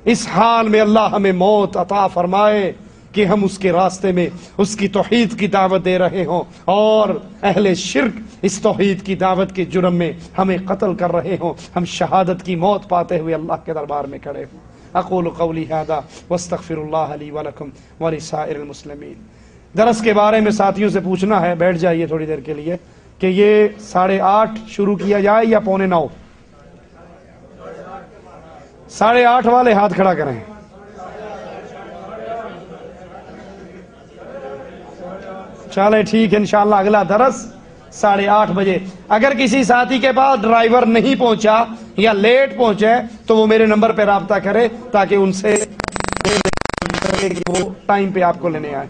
اس حال میں اللہ ہمیں موت عطا فرمائے کہ ہم اس کے راستے میں اس کی توحید کی دعوت دے رہے ہوں اور اہل شرک اس توحید کی دعوت کے جرم میں ہمیں قتل کر رہے ہوں، ہم شہادت کی موت پاتے ہوئے اللہ کے دربار میں کھڑے ہوں۔ اقول قولی ھذا واستغفر اللہ لی ولکم ولسائر المسلمین۔ درس کے بارے میں ساتھیوں سے پوچھنا ہے، بیٹھ جائیے تھوڑی دیر کے لیے، کہ یہ 8:30 شروع کیا جائے یا 8:45؟ 8:30 والے ہاتھ کھڑا کریں۔ چلے ٹھیک ہے، انشاءاللہ اگلا درس 8:30 بجے۔ اگر کسی ساتھی کے پاس ڈرائیور نہیں پہنچا یا لیٹ پہنچے تو وہ میرے نمبر پہ رابطہ کرے تاکہ ان سے وہ ٹائم پہ آپ کو لینے آئے۔